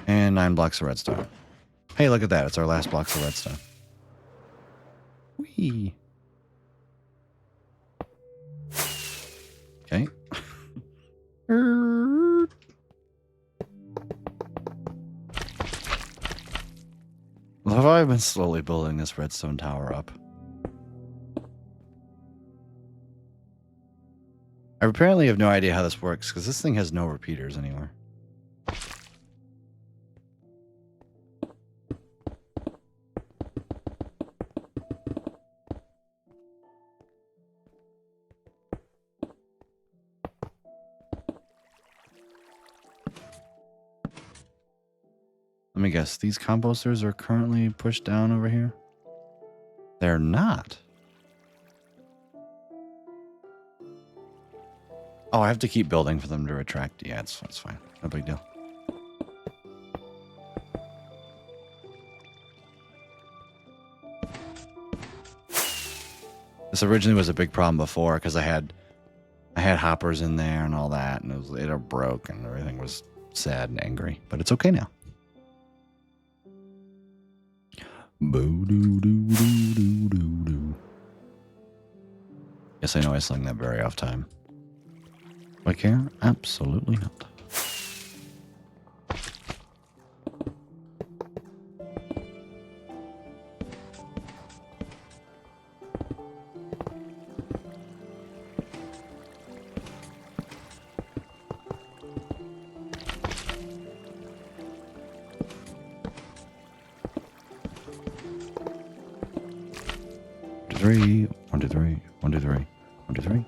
And 9 blocks of redstone. Hey, look at that. It's our last blocks of redstone. Whee. Okay. Well, have I been slowly building this redstone tower up? I apparently have no idea how this works because this thing has no repeaters anywhere. Let me guess. These composters are currently pushed down over here? They're not. Oh, I have to keep building for them to retract. Yeah, it's fine. No big deal. This originally was a big problem before because I had hoppers in there and all that, and it broke and everything was sad and angry. But it's okay now. Boo doo doo doo doo doo doo. Yes, I know I sling that very off time. Do I care? Absolutely not. Three, 1, 2, 3, 1, 2, 3, 1, 2, 3,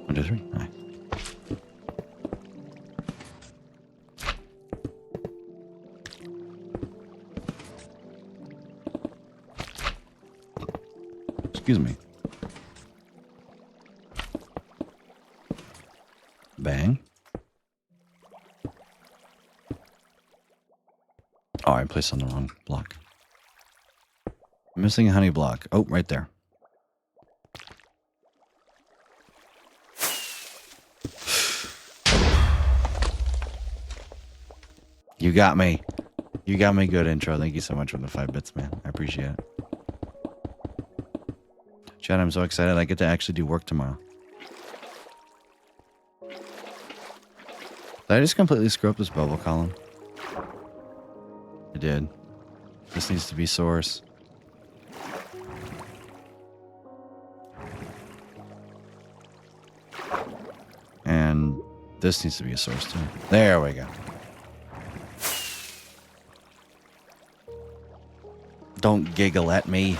1, 2, 3. Nice. Excuse me. Bang. Oh, I placed on the wrong block. Missing a honey block. Oh, right there. You got me. You got me good intro. Thank you so much for the 5 bits, man. I appreciate it. Chad, I'm so excited. I get to actually do work tomorrow. Did I just completely screw up this bubble column? I did. This needs to be source. And this needs to be a source too. There we go. Don't giggle at me.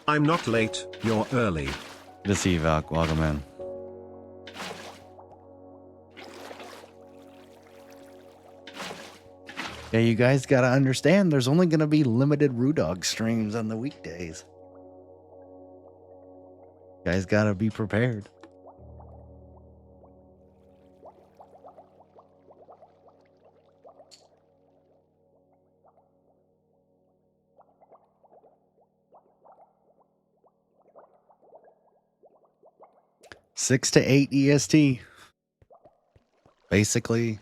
I'm not late, you're early. Good to see you, Valk. Welcome in. Yeah, you guys gotta understand there's only gonna be limited Rudog streams on the weekdays. You guys gotta be prepared. Six to 8 EST. Basically.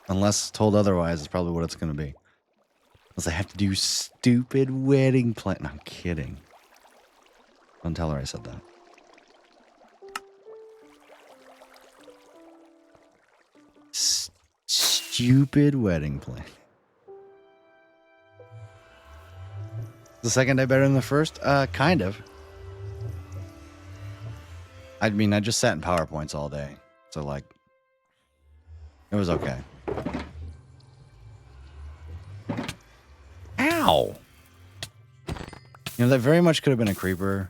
Unless told otherwise, it's probably what it's going to be. Unless I have to do stupid wedding plan. No, I'm kidding. Don't tell her I said that. Stupid wedding plan. The second day better than the first? Kind of. I mean, I just sat in PowerPoints all day. So, like, it was okay. Ow! You know, that very much could have been a creeper.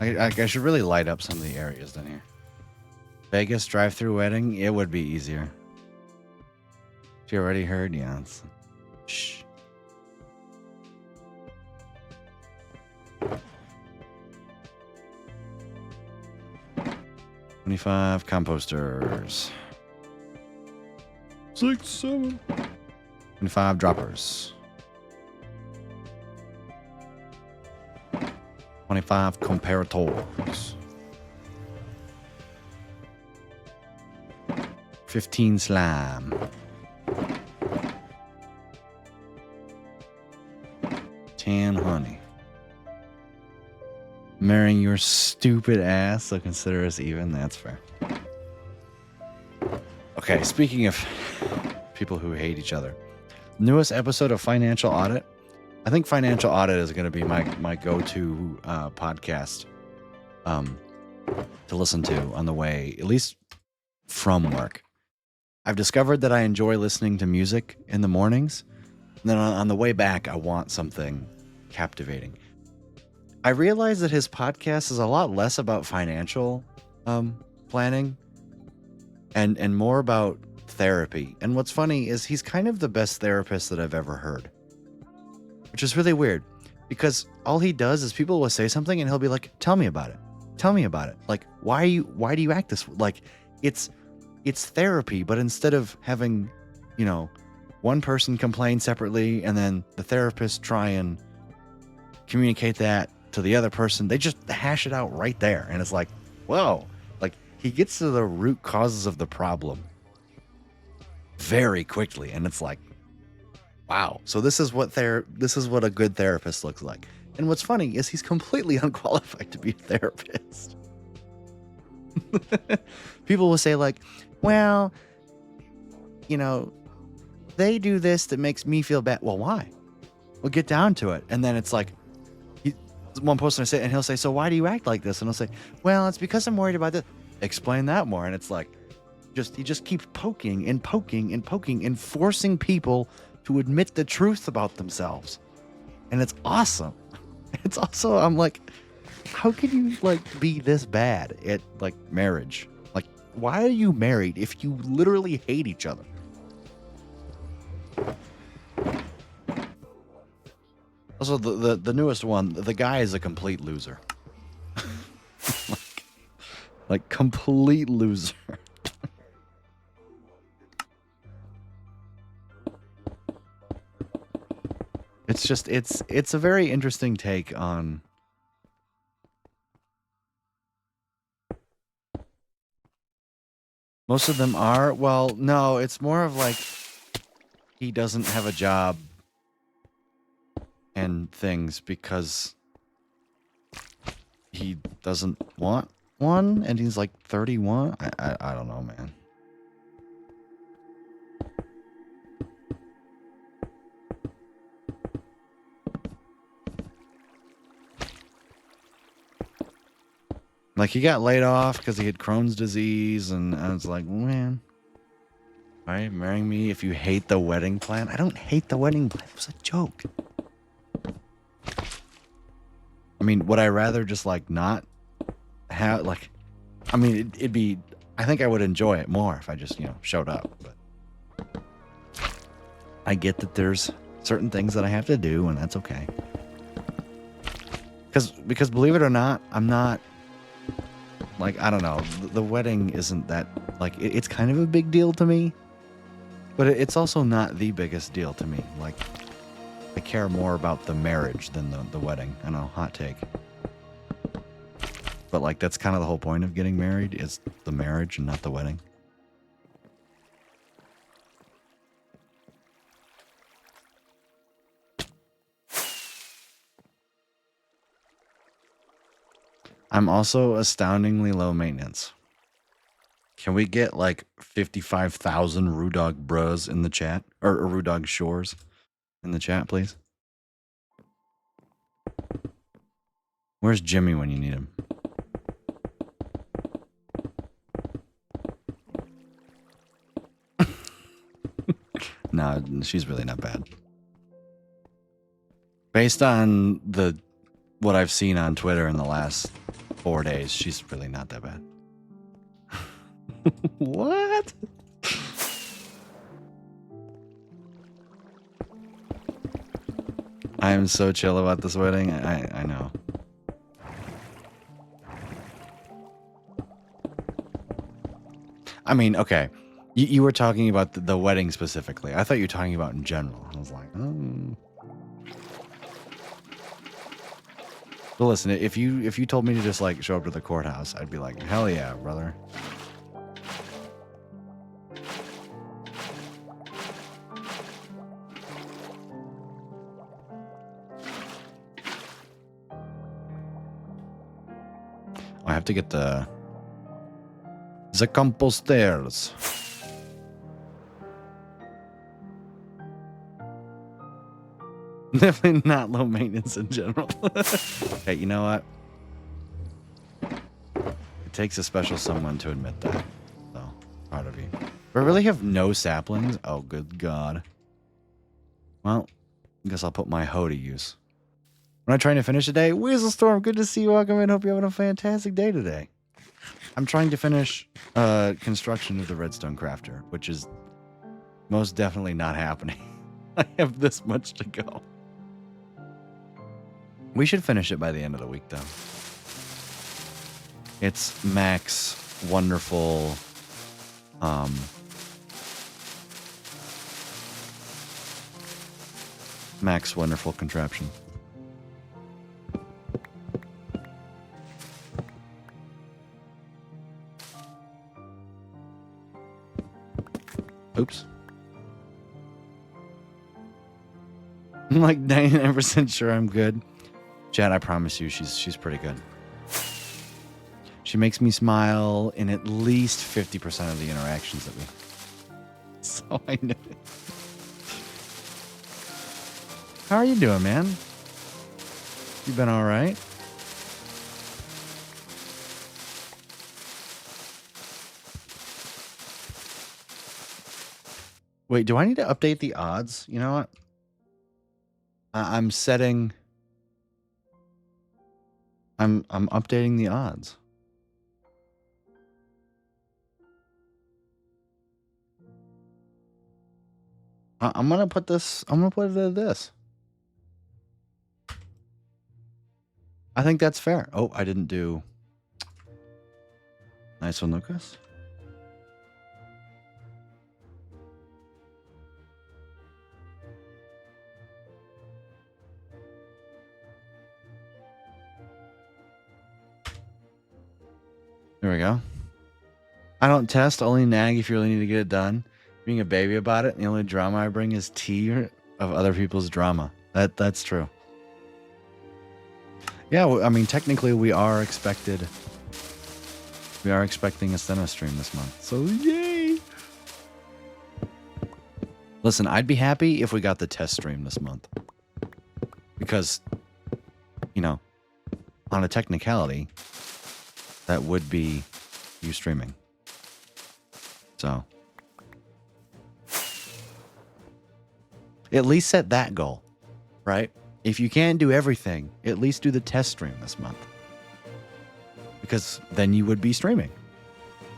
I should really light up some of the areas down here. Vegas drive-through wedding? It would be easier. You already heard? Yeah. Shh. 25 composters. 6, 7. 25 droppers. 25 comparators. 15 slime. 10 honey. Marrying your stupid ass, so consider us even. That's fair. Okay, speaking of people who hate each other, newest episode of Financial Audit. I think Financial Audit is going to be my go-to podcast to listen to on the way, at least from work. I've discovered that I enjoy listening to music in the mornings. And then on the way back, I want something captivating. I realize that his podcast is a lot less about financial planning and more about therapy. And what's funny is he's kind of the best therapist that I've ever heard, which is really weird because all he does is people will say something and he'll be like, tell me about it. Tell me about it. Like, why do you act this? Like, it's therapy, but instead of having, one person complain separately and then the therapist try and communicate that to the other person, they just hash it out right there. And it's like, whoa, like he gets to the root causes of the problem very quickly. And it's like, wow. So this is what a good therapist looks like. And what's funny is he's completely unqualified to be a therapist. People will say like, well, they do this that makes me feel bad. Well, why? Well, get down to it. And then it's like, one person I say, and he'll say, so why do you act like this? And I'll say, well, it's because I'm worried about this. Explain that more. And it's like, he just keeps poking and poking and poking and forcing people to admit the truth about themselves. And it's awesome. It's also, I'm like, how can you be this bad at marriage? Like, why are you married if you literally hate each other? Also, the newest one, the guy is a complete loser. like complete loser. It's just, it's a very interesting take on most of them are, well, no, it's more of like he doesn't have a job and things because he doesn't want one and he's like 31. I don't know, man. Like he got laid off because he had Crohn's disease and I was like, man, why are you marrying me if you hate the wedding plan? I don't hate the wedding plan. It was a joke. I mean, would I rather just not have I mean, it'd be, I think I would enjoy it more if I just, showed up, but I get that there's certain things that I have to do and that's okay. Because believe it or not, I'm not I don't know, the wedding isn't that it's kind of a big deal to me, but it's also not the biggest deal to me. I care more about the marriage than the wedding. I know, hot take. But that's kind of the whole point of getting married is the marriage and not the wedding. I'm also astoundingly low maintenance. Can we get 55,000 Rudog bros in the chat? Or Rudog shores in the chat, please? Where's Jimmy when you need him? No, she's really not bad. Based on what I've seen on Twitter in the last 4 days, she's really not that bad. What? I am so chill about this wedding. I know. I mean, okay. You were talking about the wedding specifically. I thought you were talking about in general. I was like, oh. But listen, if you told me to just like show up to the courthouse, I'd be like, hell yeah, brother. I have to get the composters. Definitely not low maintenance in general. Hey, you know what? It takes a special someone to admit that. So, proud of you. Do I really have no saplings? Oh, good God. Well, I guess I'll put my hoe to use. When I'm trying to finish a day, Weasel Storm, good to see you. Welcome in. Hope you're having a fantastic day today. I'm trying to finish construction of the redstone crafter, which is most definitely not happening. I have this much to go. We should finish it by the end of the week, though. It's Mac's wonderful, Mac's wonderful contraption. Oops. I'm like 99% sure I'm good. Chad, I promise you, she's pretty good. She makes me smile in at least 50% of the interactions that we. So I know. How are you doing, man? You been all right? Wait, do I need to update the odds? You know what? I'm setting. I'm updating the odds. I'm gonna put this. I'm gonna put it at this. I think that's fair. Oh, I didn't do. Nice one, Lucas. There we go. I don't test, only nag if you really need to get it done. Being a baby about it, the only drama I bring is tea of other people's drama. That's true. Yeah, I mean, technically we are expected. We are expecting a Senna stream this month. So yay! Listen, I'd be happy if we got the test stream this month. Because, you know, on a technicality, that would be you streaming. So, at least set that goal, right? If you can't do everything, at least do the test stream this month. Because then you would be streaming.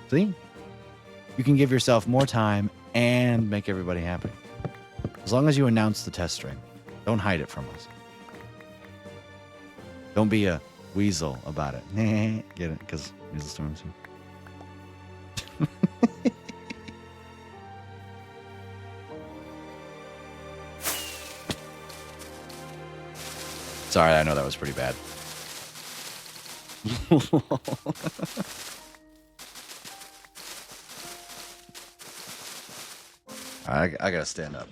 See? You can give yourself more time and make everybody happy. As long as you announce the test stream. Don't hide it from us. Don't be a weasel about it. Get it? Because Weasel Storm's here. Sorry, I know that was pretty bad. I gotta stand up.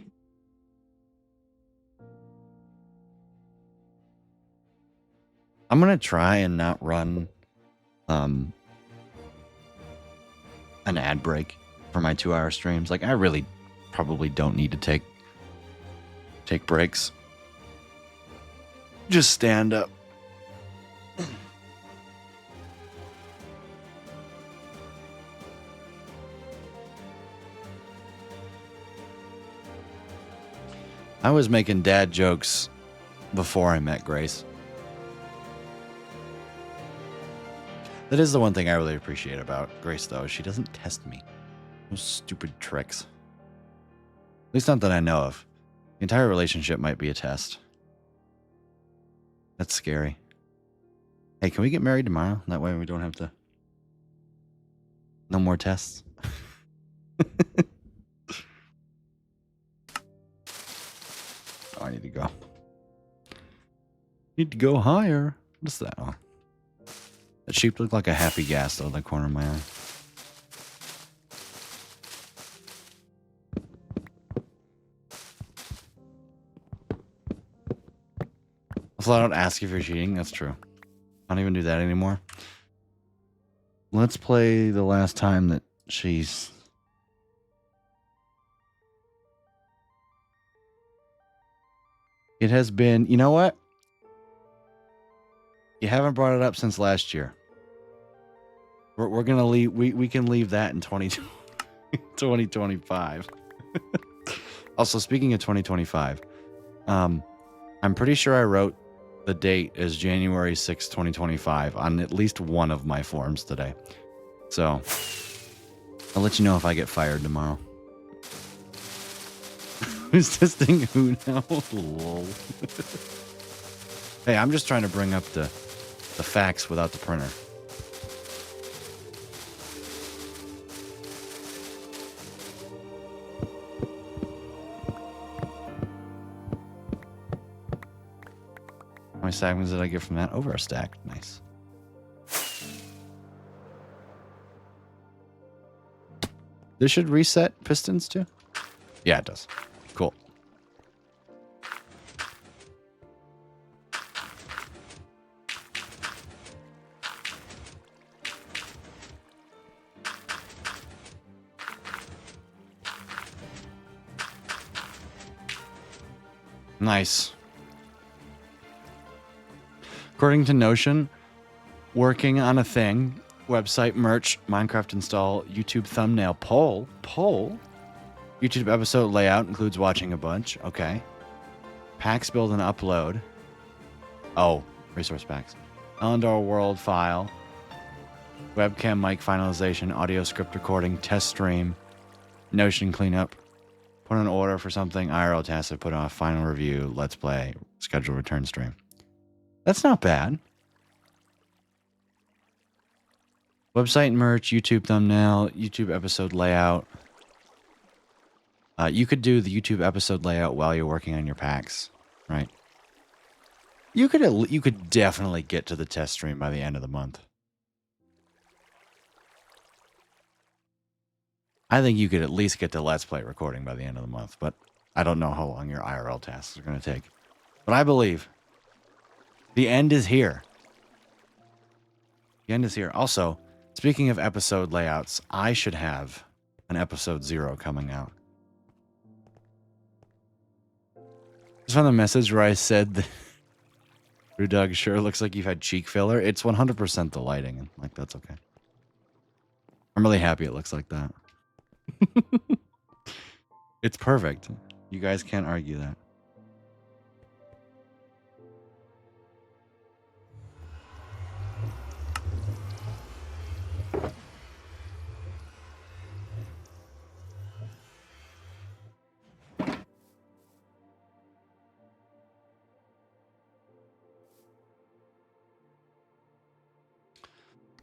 I'm gonna try and not run an ad break for my 2-hour streams. Like, I really probably don't need to take breaks. Just stand up. I was making dad jokes before I met Grace. That is the one thing I really appreciate about Grace, though. She doesn't test me. Those stupid tricks. At least not that I know of. The entire relationship might be a test. That's scary. Hey, can we get married tomorrow? That way we don't have to... No more tests. Oh, I need to go. Need to go higher. What's that? Oh. That sheep looked like a happy gas though in the corner of my eye. I'll flat out ask if you're cheating. That's true. I don't even do that anymore. Let's play the last time that she's... It has been... You know what? You haven't brought it up since last year. We're going to leave... We can leave that in 2025. Also, speaking of 2025, I'm pretty sure I wrote the date as January 6, 2025 on at least one of my forms today. So, I'll let you know if I get fired tomorrow. Who's testing who now? Lol. Hey, I'm just trying to bring up the facts without the printer. How many segments did I get from that? Over a stack. Nice. This should reset pistons too? Yeah, it does. Cool. Nice. According to Notion, working on a thing, website, merch, Minecraft install, YouTube thumbnail, poll, YouTube episode layout includes watching a bunch. Okay. Packs build and upload. Oh, resource packs. Elendor world file. Webcam mic finalization, audio script recording, test stream, Notion cleanup. Put an order for something, IRL task, put on a final review, let's play, schedule return stream. That's not bad. Website merch, YouTube thumbnail, YouTube episode layout. You could do the YouTube episode layout while you're working on your packs, right? You could definitely get to the test stream by the end of the month. I think you could at least get to Let's Play recording by the end of the month, but I don't know how long your IRL tasks are going to take. But I believe the end is here. The end is here. Also, speaking of episode layouts, I should have an episode 0 coming out. Just found the message where I said that Doug sure looks like you've had cheek filler. It's 100% the lighting, and like that's okay. I'm really happy it looks like that. It's perfect. You guys can't argue that.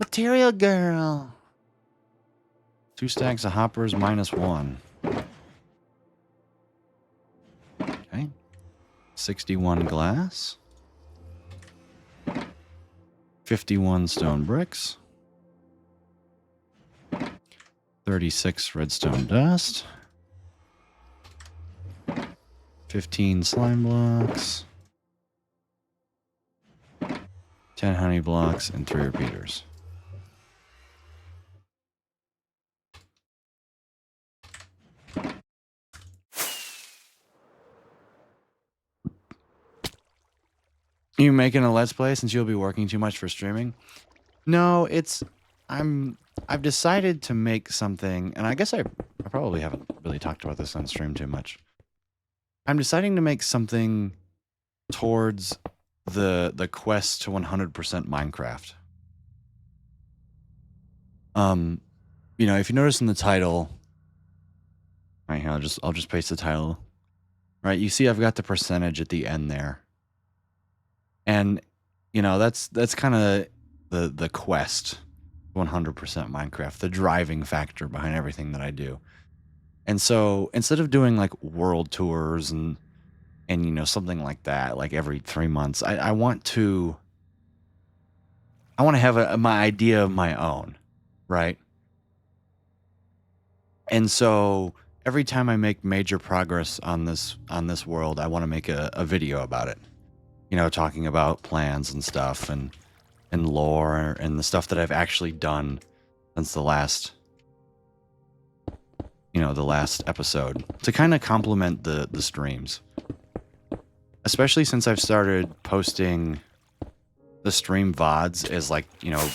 Material girl. 2 stacks of hoppers -1. Okay. 61 glass. 51 stone bricks. 36 redstone dust. 15 slime blocks. 10 honey blocks and 3 repeaters. You making a Let's Play since you'll be working too much for streaming? No, I've decided to make something, and I guess I probably haven't really talked about this on stream too much. I'm deciding to make something towards the quest to 100% Minecraft. You know, if you notice in the title, right here, I'll just paste the title. Right, you see I've got the percentage at the end there. And, you know, that's kind of the quest, 100% Minecraft, the driving factor behind everything that I do. And so instead of doing like world tours and and you know, something like that, like every 3 months. I want to have my idea of my own, right? And so every time I make major progress on this world, I want to make a video about it. You know, talking about plans and stuff and lore and the stuff that I've actually done since the last episode, to kind of complement the streams. Especially since I've started posting the stream VODs as, like, you know,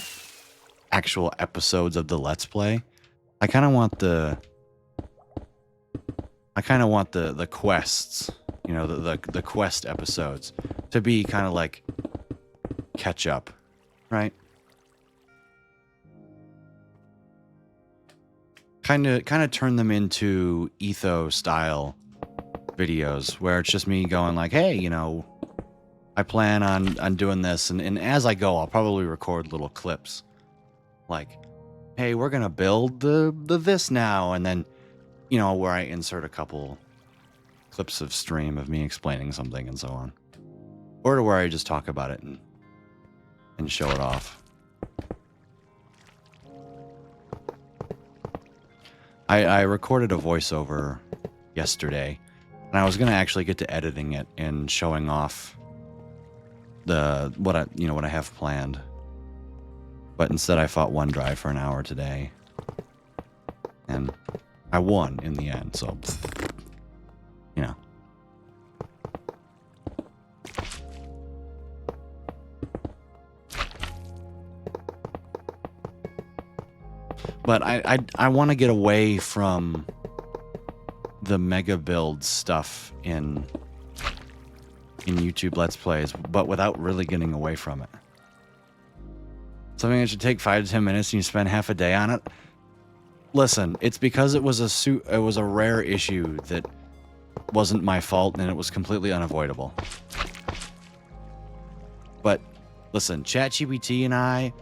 actual episodes of the Let's Play. I kind of want the quests, you know, the quest episodes to be kind of like catch up, right? Kind of turn them into Etho style videos where it's just me going like, hey, you know, I plan on doing this, and as I go, I'll probably record little clips like, hey, we're gonna build the this now, and then, you know, where I insert a couple clips of stream of me explaining something and so on, or to where I just talk about it and show it off. I recorded a voiceover yesterday, and I was gonna actually get to editing it and showing off what I have planned. But instead I fought OneDrive for an hour today, and I won in the end, so, you know. But I want to get away from the mega build stuff in YouTube Let's Plays, but without really getting away from it. Something that should take 5 to 10 minutes and you spend half a day on it. Listen, it's because it was a rare issue that wasn't my fault, and it was completely unavoidable. But listen, ChatGPT and I,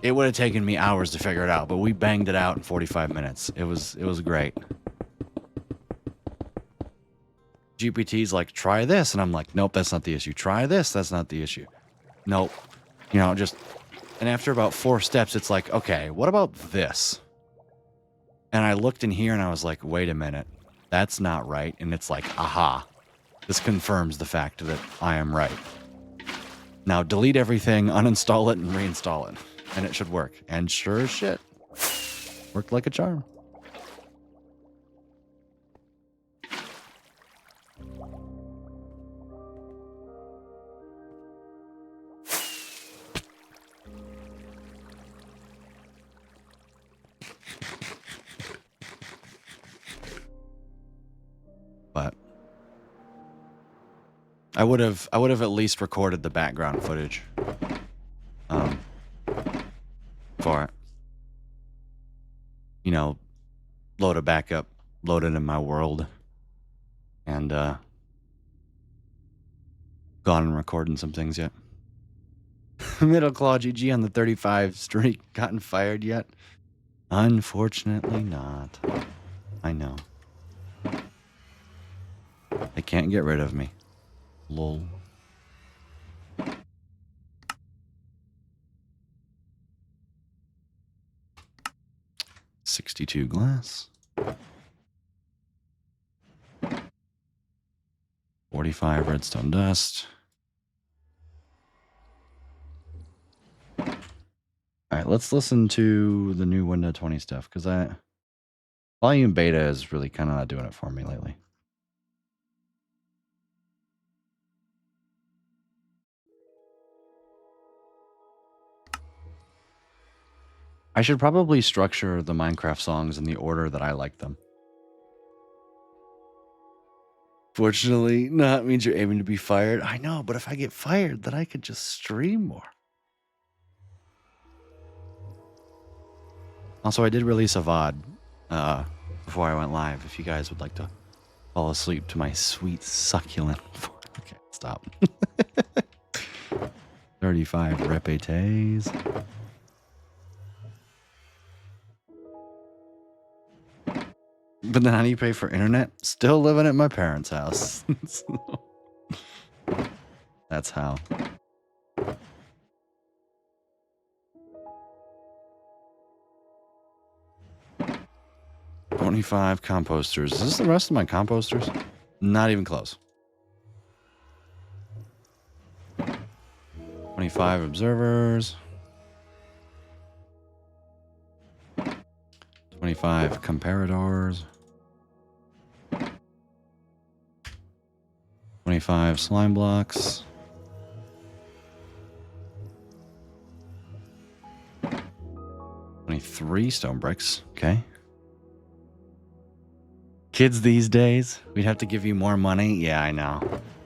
it would have taken me hours to figure it out, but we banged it out in 45 minutes. It was great. GPT's like, try this, and I'm like, nope, that's not the issue. Try this, that's not the issue. Nope. You know, just, and after about 4 steps, it's like, okay, what about this? And I looked in here and I was like, wait a minute, that's not right. And it's like, aha, this confirms the fact that I am right. Now delete everything, uninstall it, and reinstall it, and it should work. And sure as shit, worked like a charm. But I would have at least recorded the background footage for it. You know, load a backup, load it in my world, and gone and recording some things yet. Middle Claw GG on the 35 streak. Gotten fired yet? Unfortunately not. I know. They can't get rid of me. Lol. $62 glass. 45 redstone dust. Alright, let's listen to the new Windows 20 stuff, because volume beta is really kind of not doing it for me lately. I should probably structure the Minecraft songs in the order that I like them. Fortunately, not means you're aiming to be fired. I know, but if I get fired, then I could just stream more. Also, I did release a VOD before I went live. If you guys would like to fall asleep to my sweet, succulent... Okay, stop. 35 repetes. But then how do you pay for internet? Still living at my parents' house. So, that's how. $25 composters. Is this the rest of my composters? Not even close. 25 observers. 25 comparators. 25 slime blocks. 23 stone bricks. Okay. Kids these days, we'd have to give you more money. Yeah, I know.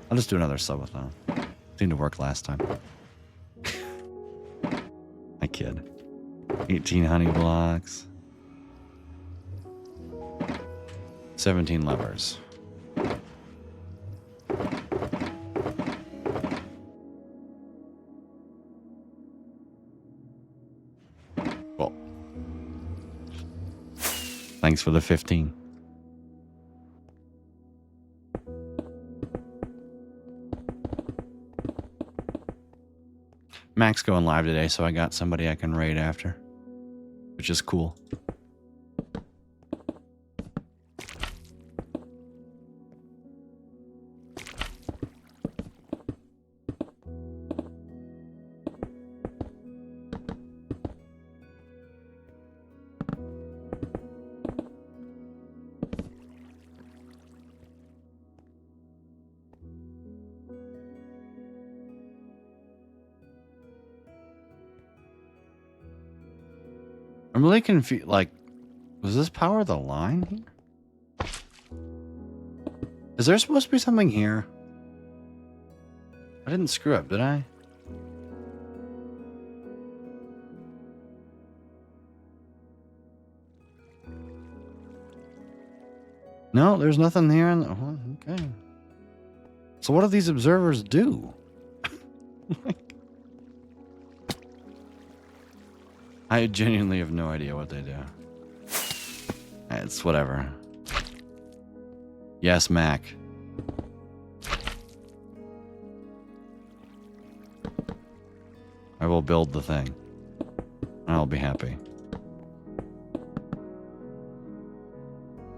I'll just do another subathon. Seemed to work last time. I kid. 18 honey blocks. 17 levers. Well, thanks for the 15. Mac's going live today, so I got somebody I can raid after, which is cool. I'm really confused. Like, was this power the line here? Is there supposed to be something here? I didn't screw up, did I? No, there's nothing here. Okay. So what do these observers do? I genuinely have no idea what they do. It's whatever. Yes, Mac. I will build the thing. I'll be happy.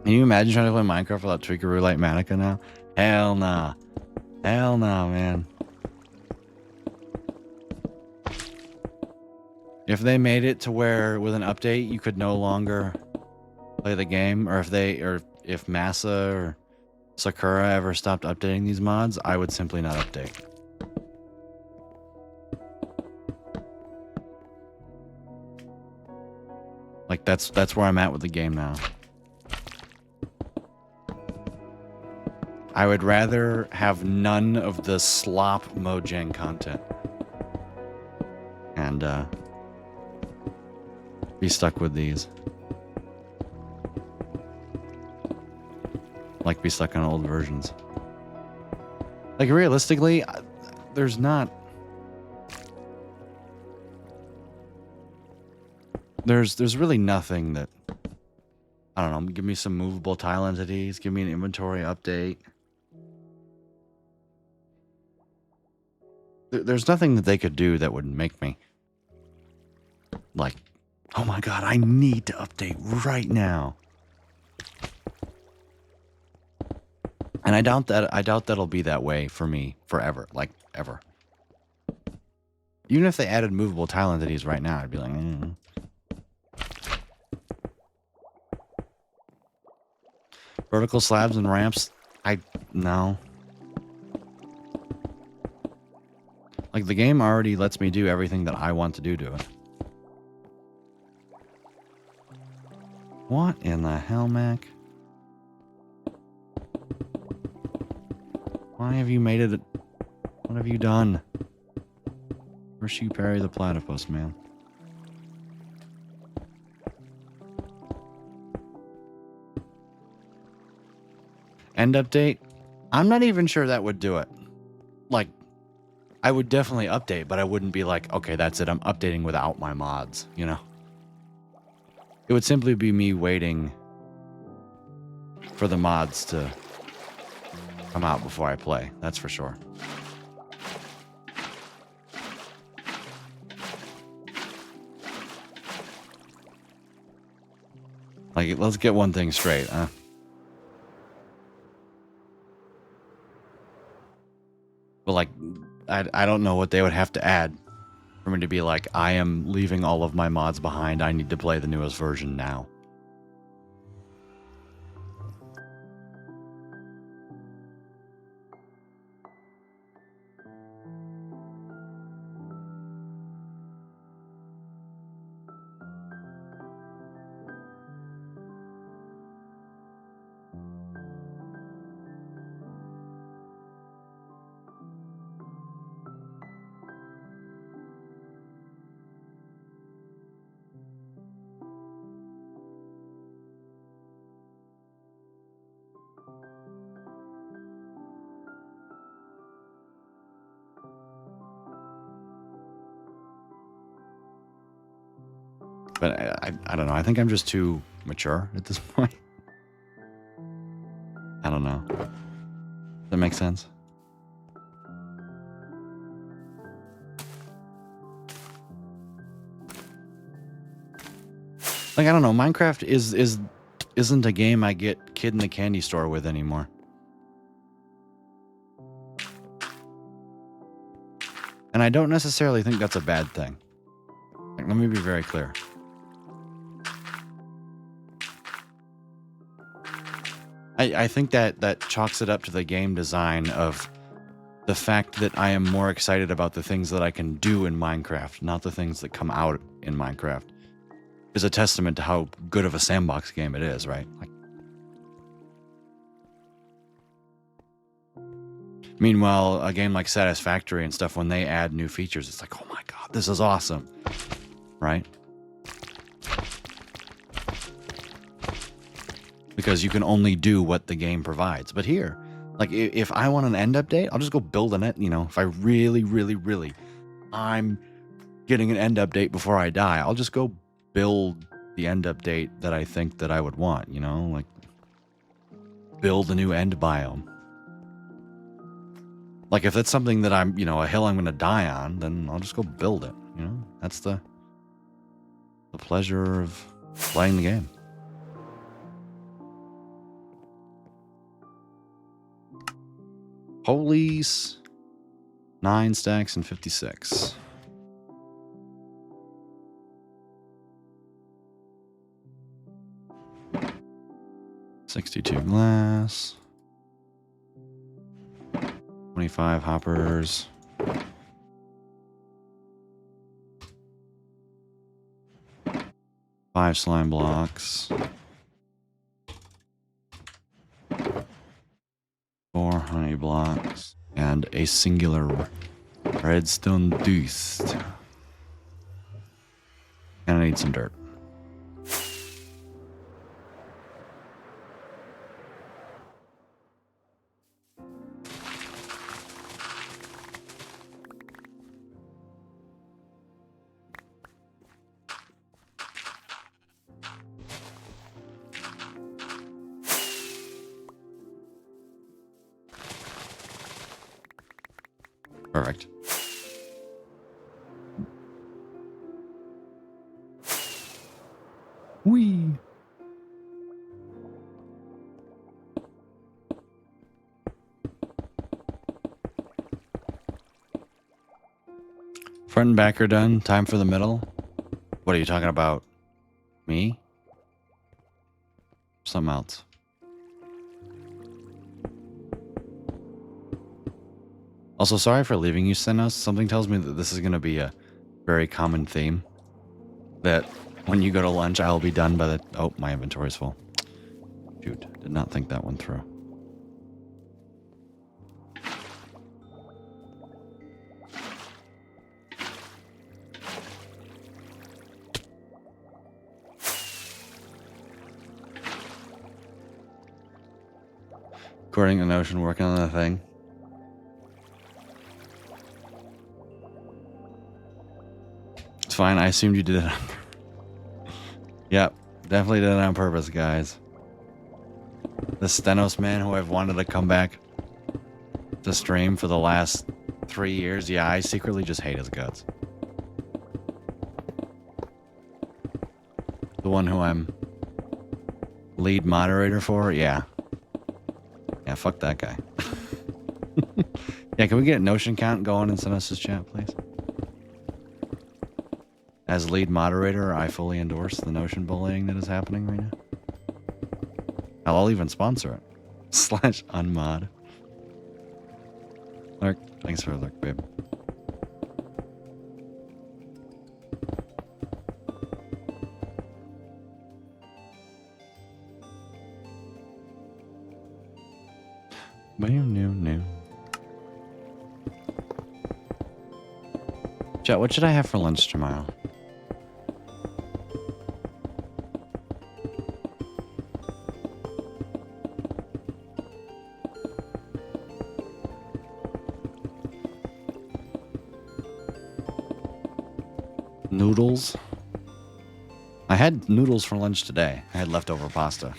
Can you imagine trying to play Minecraft without Tweakeroo like Manica now? Hell nah. Hell nah, man. If they made it to where with an update you could no longer play the game, or if Massa or Sakura ever stopped updating these mods, I would simply not update. Like that's where I'm at with the game now. I would rather have none of the slop Mojang content and be stuck with these. Like be stuck on old versions. Like realistically, there's not. There's really nothing that, I don't know, give me some movable tile entities, give me an inventory update. There's nothing that they could do that would make me like, oh my god, I need to update right now. And I doubt that'll be that way for me forever, like ever. Even if they added movable tile entities right now, I'd be like, Vertical slabs and ramps, no. Like, the game already lets me do everything that I want to do to it. What in the hell, Mac? Why have you made it? What have you done? Where's you parry the platypus, man? End update? I'm not even sure that would do it. Like, I would definitely update, but I wouldn't be like, okay, that's it. I'm updating without my mods, you know? It would simply be me waiting for the mods to come out before I play. That's for sure. Like, let's get one thing straight, huh? But like, I don't know what they would have to add for me to be like, I am leaving all of my mods behind. I need to play the newest version now. But I don't know. I think I'm just too mature at this point. I don't know. Does that make sense? Like, I don't know. Minecraft isn't a game I get Kid in the Candy Store with anymore. And I don't necessarily think that's a bad thing. Like, let me be very clear. I think that chalks it up to the game design of the fact that I am more excited about the things that I can do in Minecraft, not the things that come out in Minecraft, is a testament to how good of a sandbox game it is, right? Like, meanwhile, a game like Satisfactory and stuff, when they add new features, it's like, oh my god, this is awesome, right? Because you can only do what the game provides. But here, like, if I want an end update, I'll just go build an, you know, if I really, I'm getting an end update before I die, I'll just go build the end update that I think that I would want, you know, like build a new end biome. Like, if it's something that I'm, you know, a hill I'm going to die on, then I'll just go build it, you know? That's the pleasure of playing the game. Police, 9 stacks and 56. $62 glass. 25 hoppers. 5 slime blocks. 4 honey blocks. And a singular redstone dust. And I need some dirt. Perfect. Whee! Front and back are done. Time for the middle. What are you talking about? Me? Something else. Also, sorry for leaving you, Senos. Something tells me that this is going to be a very common theme. That when you go to lunch, I'll be done by the... Oh, my inventory's full. Shoot, did not think that one through. According to Notion, working on the thing. It's fine. I assumed you did it on purpose. Yep. Definitely did it on purpose, guys. The Stenos man who I've wanted to come back to stream for the last 3 years. Yeah, I secretly just hate his guts. The one who I'm lead moderator for? Yeah. Yeah, fuck that guy. Yeah, can we get a Notion count going in Stenos' chat, please? As lead moderator, I fully endorse the Notion bullying that is happening right now. I'll even sponsor it. / unmod. Lurk, thanks for lurk, babe. No. Chat, what should I have for lunch tomorrow? Noodles. I had noodles for lunch today. I had leftover pasta.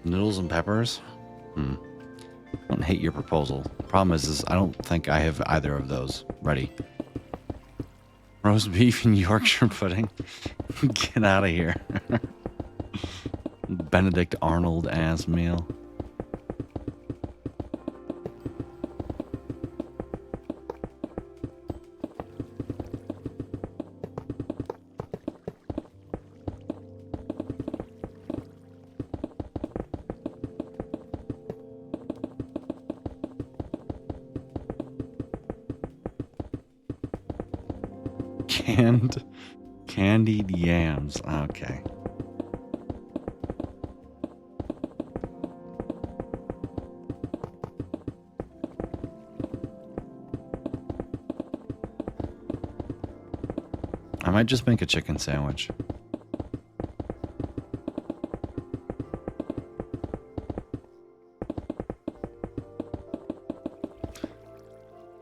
Noodles and peppers? I don't hate your proposal. Problem is I don't think I have either of those ready. Roast beef and Yorkshire pudding? Get out of here. Benedict Arnold ass meal. Candied yams. Okay. I might just make a chicken sandwich.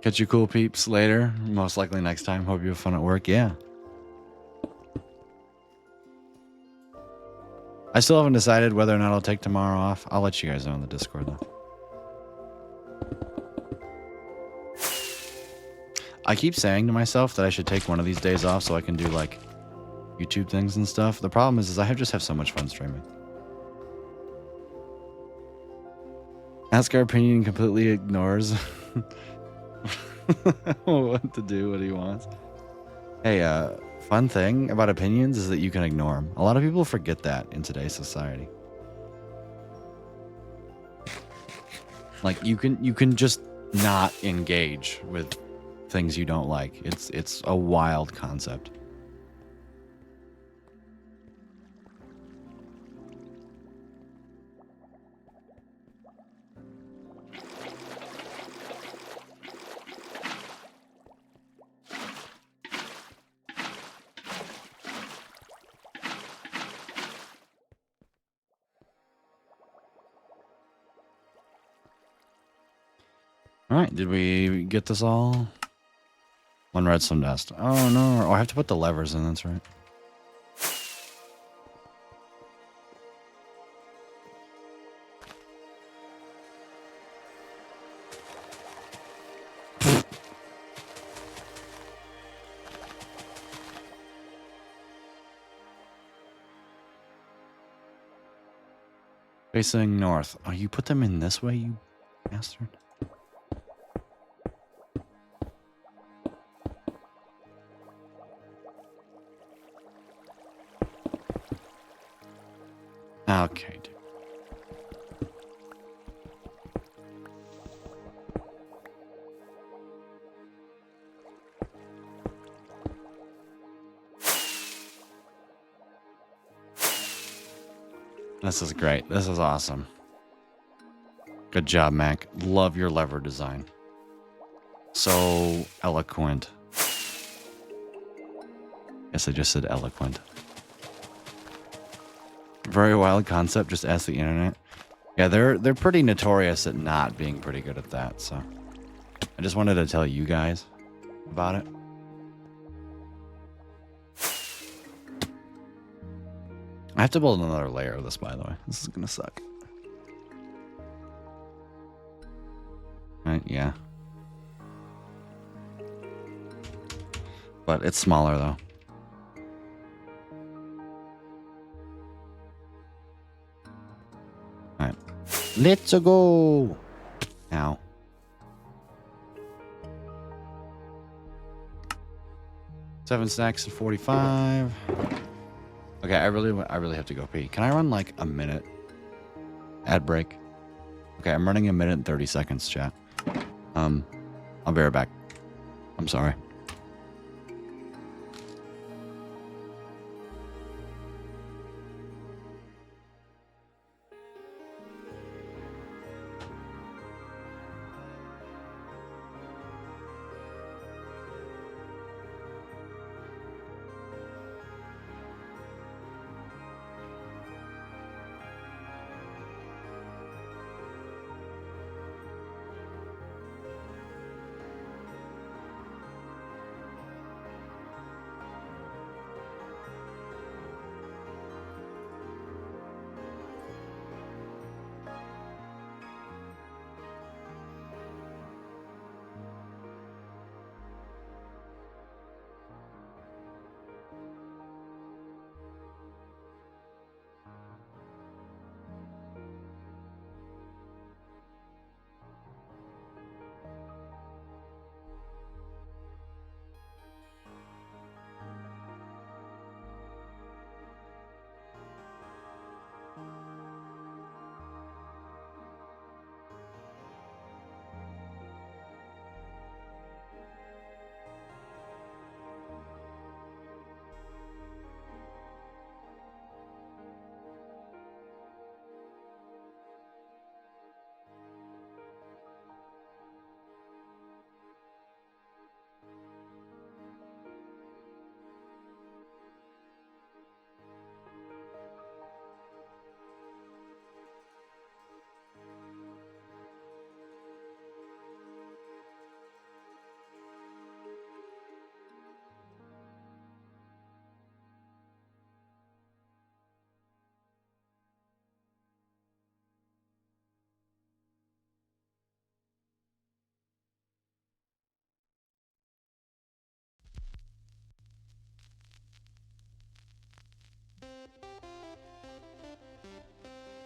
Catch you cool peeps later. Most likely next time. Hope you have fun at work. Yeah. I still haven't decided whether or not I'll take tomorrow off. I'll let you guys know in the Discord though. I keep saying to myself that I should take one of these days off so I can do like YouTube things and stuff. The problem is I just have so much fun streaming. Ask our opinion completely ignores what to do, what he wants. Hey, fun thing about opinions is that you can ignore them. A lot of people forget that in today's society. Like you can just not engage with things you don't like. It's a wild concept. All right, did we get this all? One redstone dust. Oh no! Oh, I have to put the levers in. That's right. Facing north. Oh, you put them in this way, you bastard. Okay, dude. This is great. This is awesome. Good job, Mac. Love your lever design. So eloquent. Guess I just said eloquent. Very wild concept. Just ask the internet. Yeah, they're pretty notorious at not being pretty good at that. So I just wanted to tell you guys about it. I have to build another layer of this, by the way. This is gonna suck. Right? Yeah. But it's smaller though. Alright. Let's go! Now. Seven stacks and 45. Okay, I really have to go pee. Can I run like a minute? Ad break. Okay, I'm running a minute and 30 seconds, chat. I'll be right back. I'm sorry.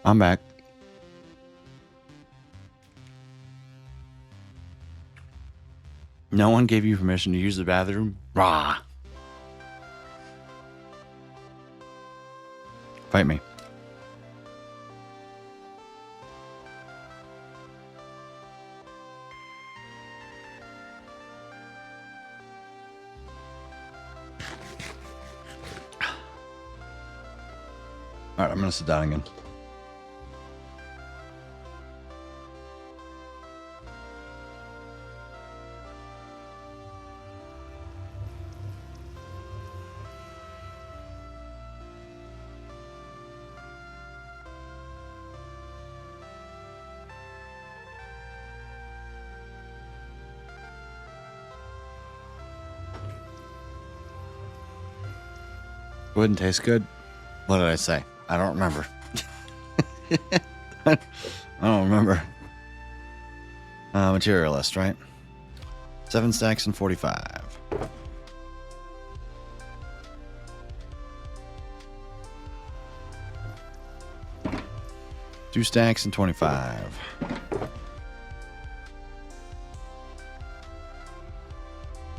I'm back. No one gave you permission to use the bathroom? Rah! Fight me. Alright, I'm gonna sit down again. Wouldn't taste good? What did I say? I don't remember. I don't remember. Materialist, right? 7 stacks and 45. Two stacks and 25.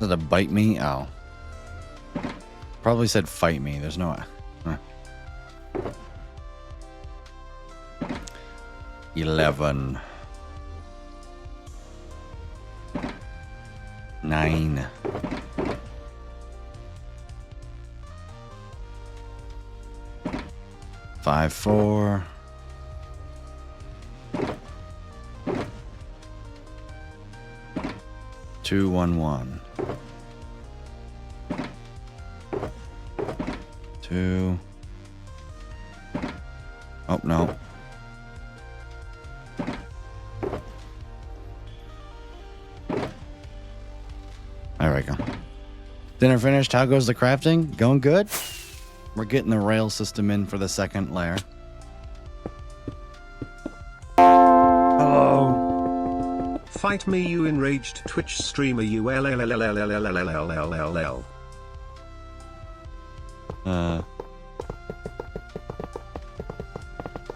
Did it bite me? Oh. Probably said fight me. There's no... 11. 9. 5, 4. 2, 1, 1. 2. Oh, no. There we go. Dinner finished. How goes the crafting? Going good? We're getting the rail system in for the second layer. Oh. Fight me, you enraged Twitch streamer, you LLLLLLLLLLLL.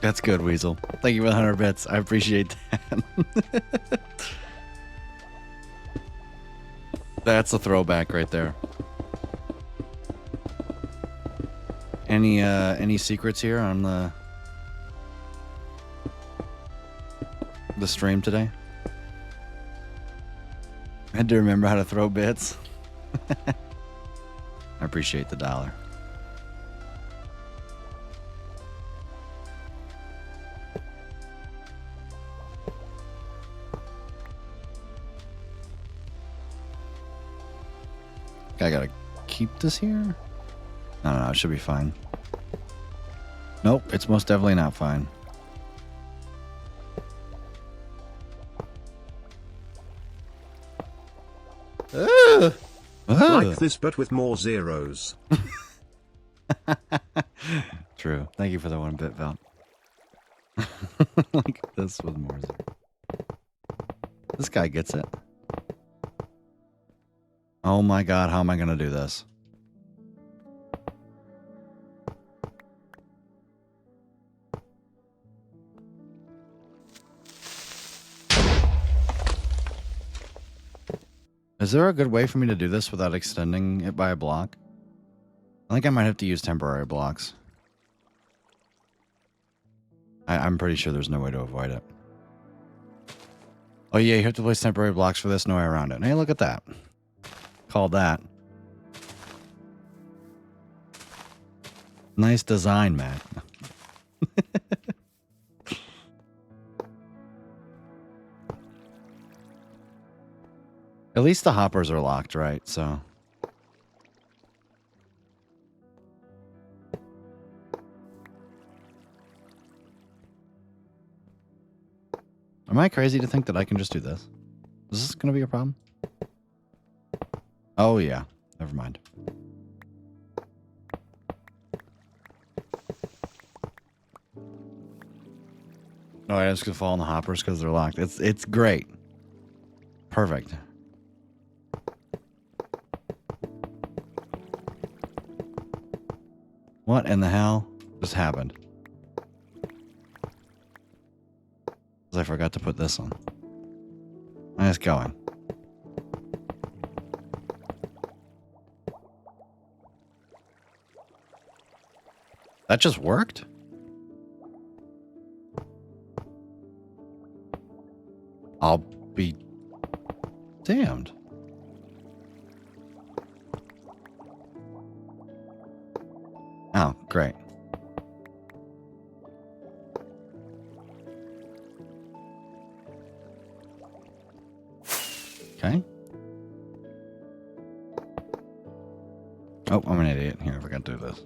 That's good, Weasel. Thank you for the 100 bits. I appreciate that. That's a throwback right there. Any secrets here on the stream today? I had to remember how to throw bits. I appreciate the $1. I gotta keep this here? No, it should be fine. Nope, it's most definitely not fine. Like this, but with more zeros. True. Thank you for the 1 bit, Val. Like this with more zeros. This guy gets it. Oh my god, how am I gonna do this? Is there a good way for me to do this without extending it by a block? I think I might have to use temporary blocks. I'm pretty sure there's no way to avoid it. Oh yeah, you have to place temporary blocks for this, no way around it. Hey, look at that. Called that. Nice design, man. At least the hoppers are locked, right? So. Am I crazy to think that I can just do this? Is this going to be a problem? Oh, yeah. Never mind. Oh, I just gonna fall in the hoppers because they're locked. It's great. Perfect. What in the hell just happened? I forgot to put this on. Nice going. That just worked? I'll be damned. Oh, great. Okay. Oh, I'm an idiot. Here, if I can do this.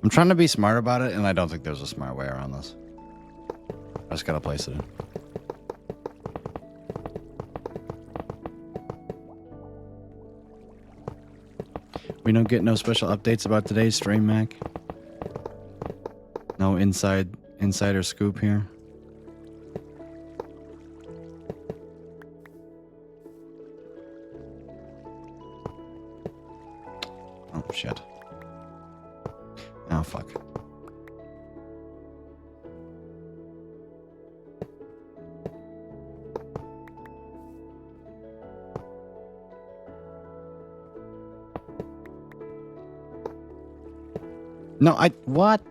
I'm trying to be smart about it, and I don't think there's a smart way around this. I just gotta place it in. We don't get no special updates about today's stream, Mac. No insider scoop here. Oh shit. Oh fuck. No, what?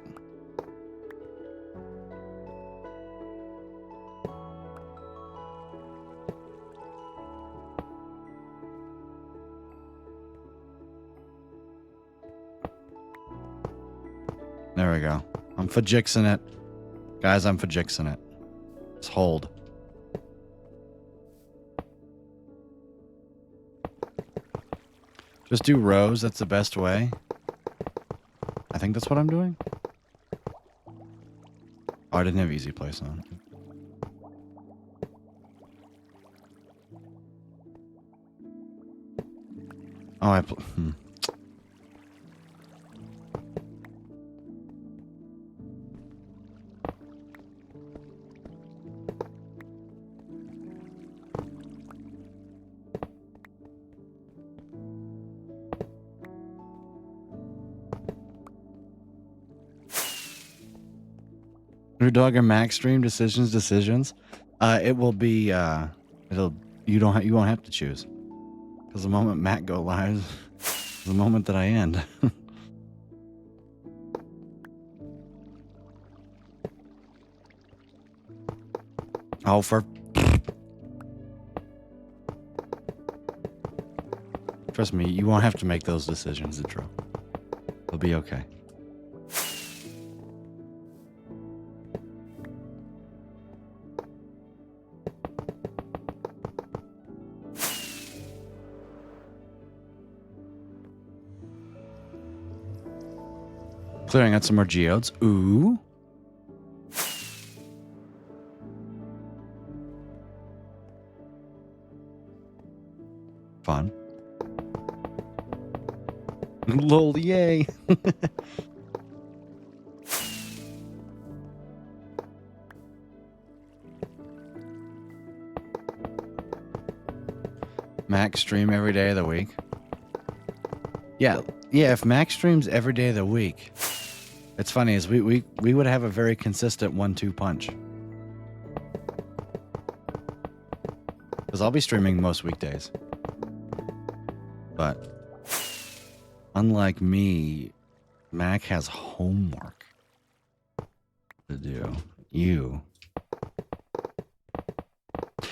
There we go. I'm fajixing it. Guys, I'm fajixing it. Let's hold. Just do rows. That's the best way. I think that's what I'm doing. Oh, I didn't have easy place on. Oh, Your dog and Max stream decisions. It will be you won't have to choose. Because the moment Matt go live is the moment that I end. Oh, trust me, you won't have to make those decisions, Intro. It'll be okay. Clearing out some more geodes. Ooh. Fun. Lol, yay. Max stream every day of the week. Yeah, if Max streams every day of the week, it's funny is we would have a very consistent 1-2 punch. Because I'll be streaming most weekdays. But unlike me, Mac has homework to do. Yeah,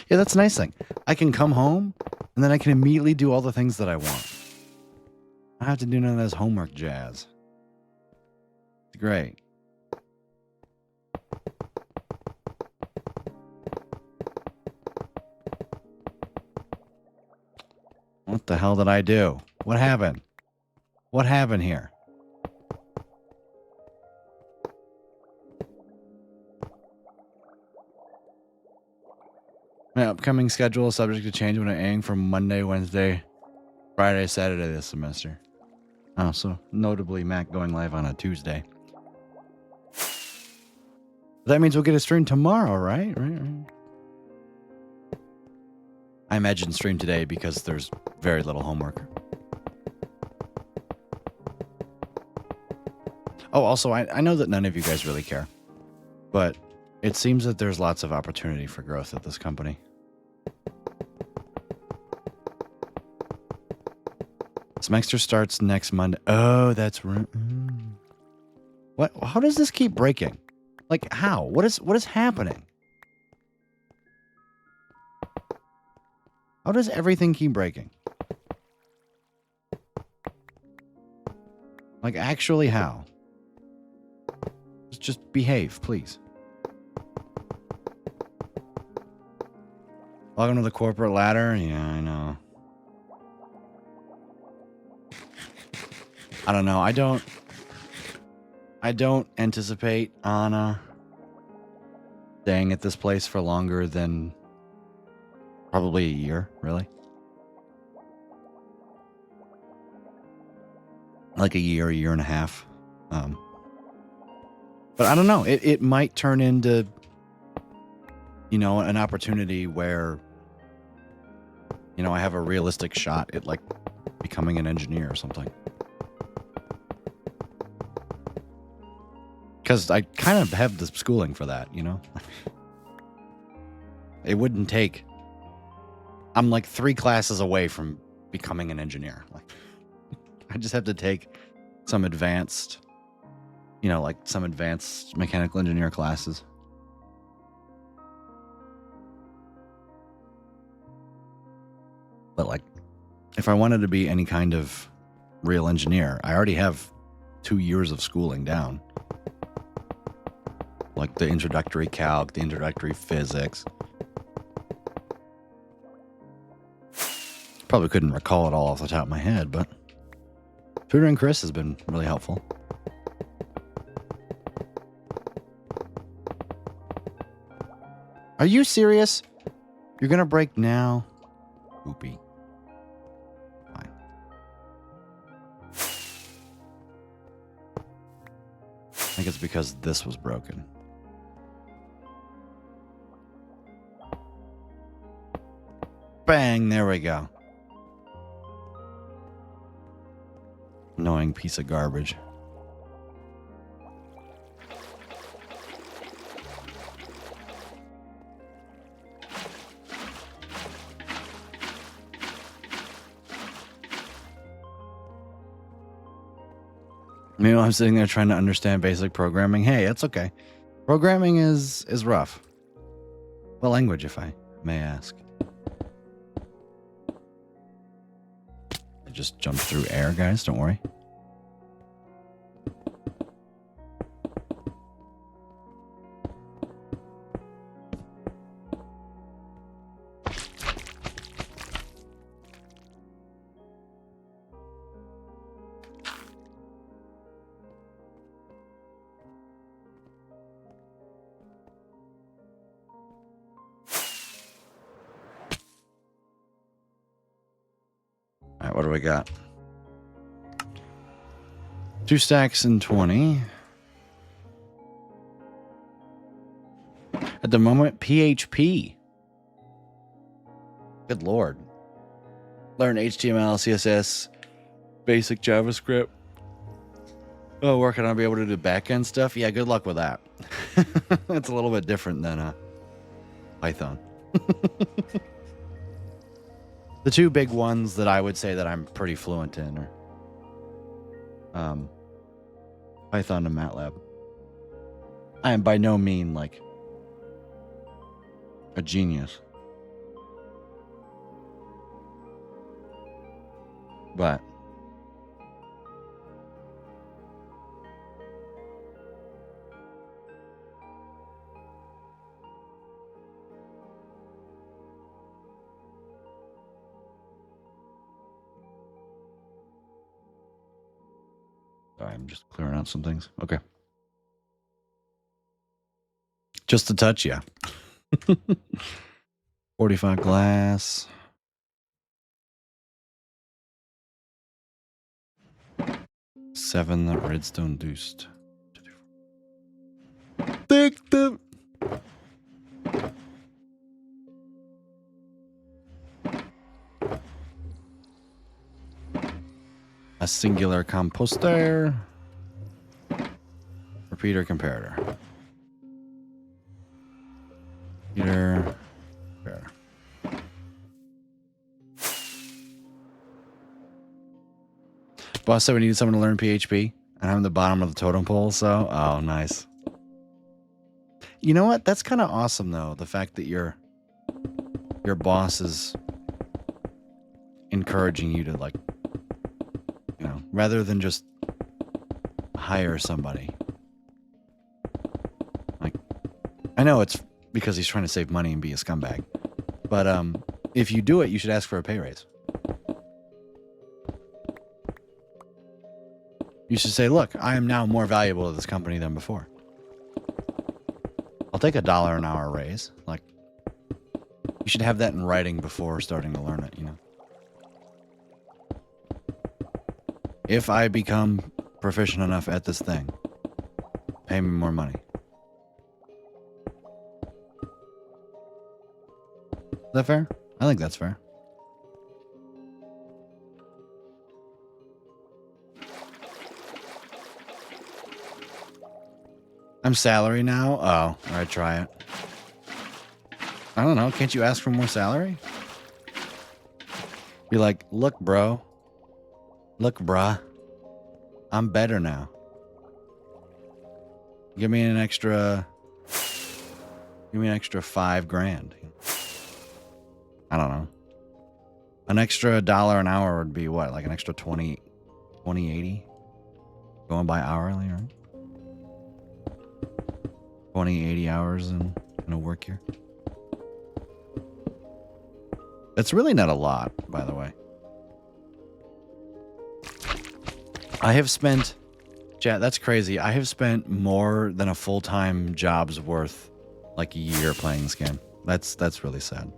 that's a nice thing. I can come home and then I can immediately do all the things that I want. I don't have to do none of this homework jazz. It's great. What the hell did I do? What happened? What happened here? My upcoming schedule is subject to change when I aim from Monday, Wednesday, Friday, Saturday this semester. Oh, so notably Mac going live on a Tuesday. That means we'll get a stream tomorrow, right? Right. I imagine stream today because there's very little homework. Oh, also, I know that none of you guys really care, but it seems that there's lots of opportunity for growth at this company. Semester starts next Monday. Oh, that's right. What? How does this keep breaking? Like, how? What is happening? How does everything keep breaking? Like, actually, how? Just behave, please. Welcome to the corporate ladder. Yeah, I know. I don't know. I don't anticipate Anna staying at this place for longer than probably a year, really. Like a year and a half. But I don't know. It might turn into, an opportunity where, I have a realistic shot at like becoming an engineer or something. Because I kind of have the schooling for that, It wouldn't take. I'm like 3 classes away from becoming an engineer. Like, I just have to take some advanced, like some advanced mechanical engineer classes. But like, if I wanted to be any kind of real engineer, I already have 2 years of schooling down. Like the introductory calc, the introductory physics. Probably couldn't recall it all off the top of my head, but tutoring Chris has been really helpful. Are you serious? You're gonna break now? Oopie. Fine. think it's because this was broken. Bang, there we go. Annoying piece of garbage. Meanwhile, I'm sitting there trying to understand basic programming. Hey, it's okay. Programming is rough. What language, if I may ask? I just jumped through air, guys. Don't worry. All right, what do we got? 2 stacks and 20. At the moment, PHP. Good Lord. Learn HTML, CSS, basic JavaScript. Oh, working on being able to do backend stuff. Yeah, good luck with that. It's a little bit different than Python. The two big ones that I would say that I'm pretty fluent in are Python and MATLAB. I am by no means like a genius. But sorry, I'm just clearing out some things. Okay. Just a touch, yeah. 45 glass. Seven that redstone deuced. Take the a singular composter. Repeater comparator. Repeater comparator. Boss said we needed someone to learn PHP, and I'm the bottom of the totem pole, so oh, nice. You know what? That's kind of awesome, though. The fact that your boss is encouraging you to, like, you know, rather than just hire somebody. Like, I know it's because he's trying to save money and be a scumbag, but if you do it, you should ask for a pay raise. You should say, look, I am now more valuable to this company than before. I'll take $1 an hour raise. Like, you should have that in writing before starting to learn it, you know. If I become proficient enough at this thing, pay me more money. Is that fair? I think that's fair. I'm salary now? Oh, all right, try it. I don't know. Can't you ask for more salary? Be like, look, bro. Look, bruh. I'm better now. Give me an extra $5 grand. I don't know. An extra $1 an hour would be what? Like an extra 20.80? Going by hourly, right? 80 hours in a work year. That's really not a lot, by the way. I have spent, chat, that's crazy. I have spent more than a full-time job's worth, like a year playing this game. That's really sad.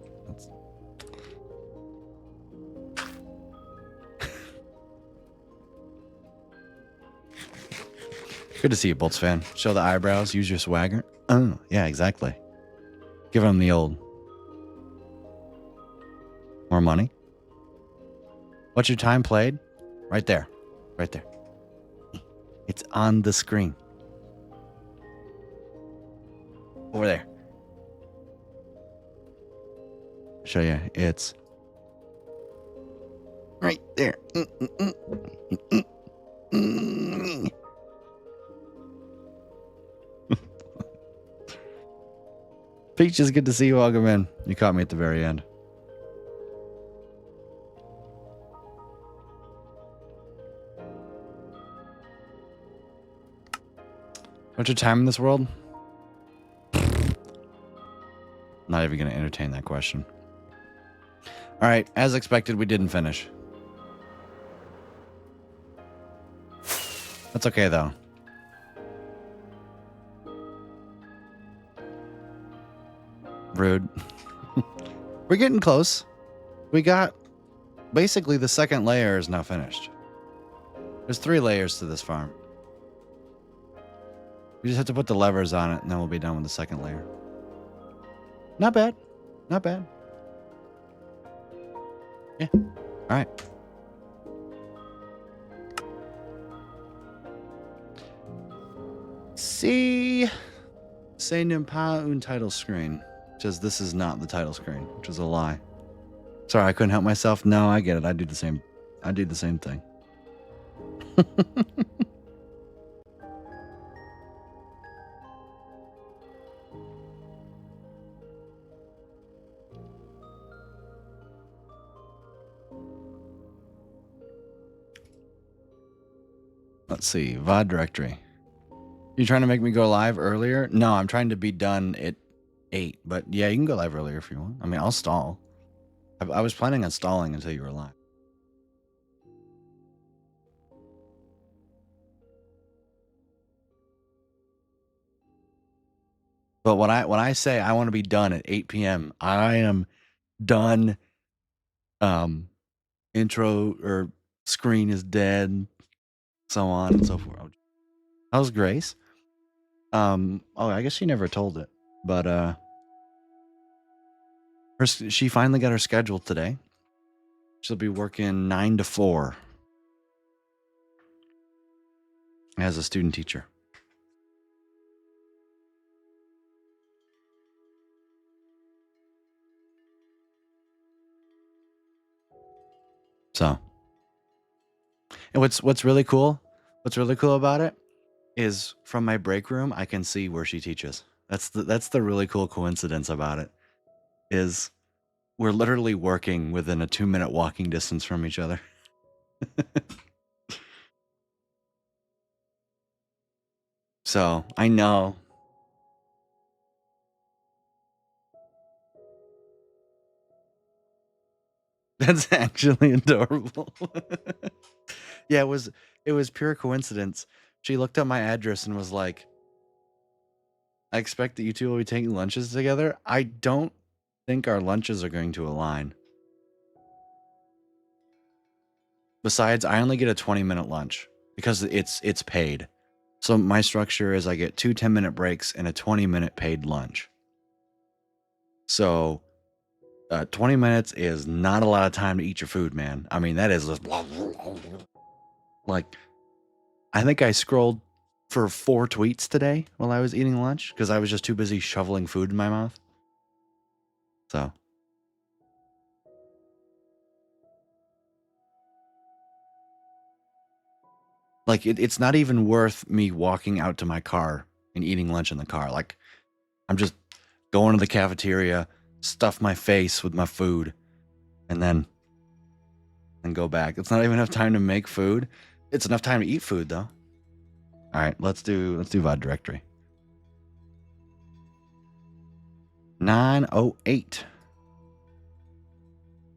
Good to see you, Bolts fan. Show the eyebrows. Use your swagger. Oh, yeah, exactly. Give him the old. More money. What's your time played? Right there. Right there. It's on the screen. Over there. Show you. It's right there. Peach, is good to see you. Welcome in. You caught me at the very end. What's your time in this world? Not even going to entertain that question. All right, as expected, we didn't finish. That's okay, though. Rude. We're getting close. We got... Basically, the second layer is now finished. There's 3 layers to this farm. We just have to put the levers on it, and then we'll be done with the second layer. Not bad. Not bad. Yeah. All right. See, say pas un title screen. Says this is not the title screen, which is a lie. Sorry, I couldn't help myself. No, I get it. I do the same thing. Let's see, VOD directory. You trying to make me go live earlier? No, I'm trying to be done at 8. But yeah, you can go live earlier if you want. I mean, I'll stall. I was planning on stalling until you were live. But when I say I want to be done at 8 p.m., I am done. Intro or screen is dead, so on and so forth. How's Grace? Oh, I guess she never told it, but she finally got her schedule today. She'll be working 9 to 4 as a student teacher. So, and what's really cool about it is from my break room I can see where she teaches. That's the really cool coincidence about it. Is we're literally working within a 2-minute walking distance from each other. So I know. That's actually adorable. Yeah, it was pure coincidence. She looked up my address and was like, I expect that you two will be taking lunches together. I don't think our lunches are going to align. Besides, I only get a 20-minute lunch because it's paid. So my structure is I get 2 10-minute breaks and a 20-minute paid lunch. So 20 minutes is not a lot of time to eat your food, man. I mean, that is just like, I think I scrolled for 4 tweets today while I was eating lunch because I was just too busy shoveling food in my mouth. So. Like, it's not even worth me walking out to my car and eating lunch in the car. Like, I'm just going to the cafeteria, stuff my face with my food, and then go back. It's not even enough time to make food. It's enough time to eat food, though. All right, let's do VOD directory. 908.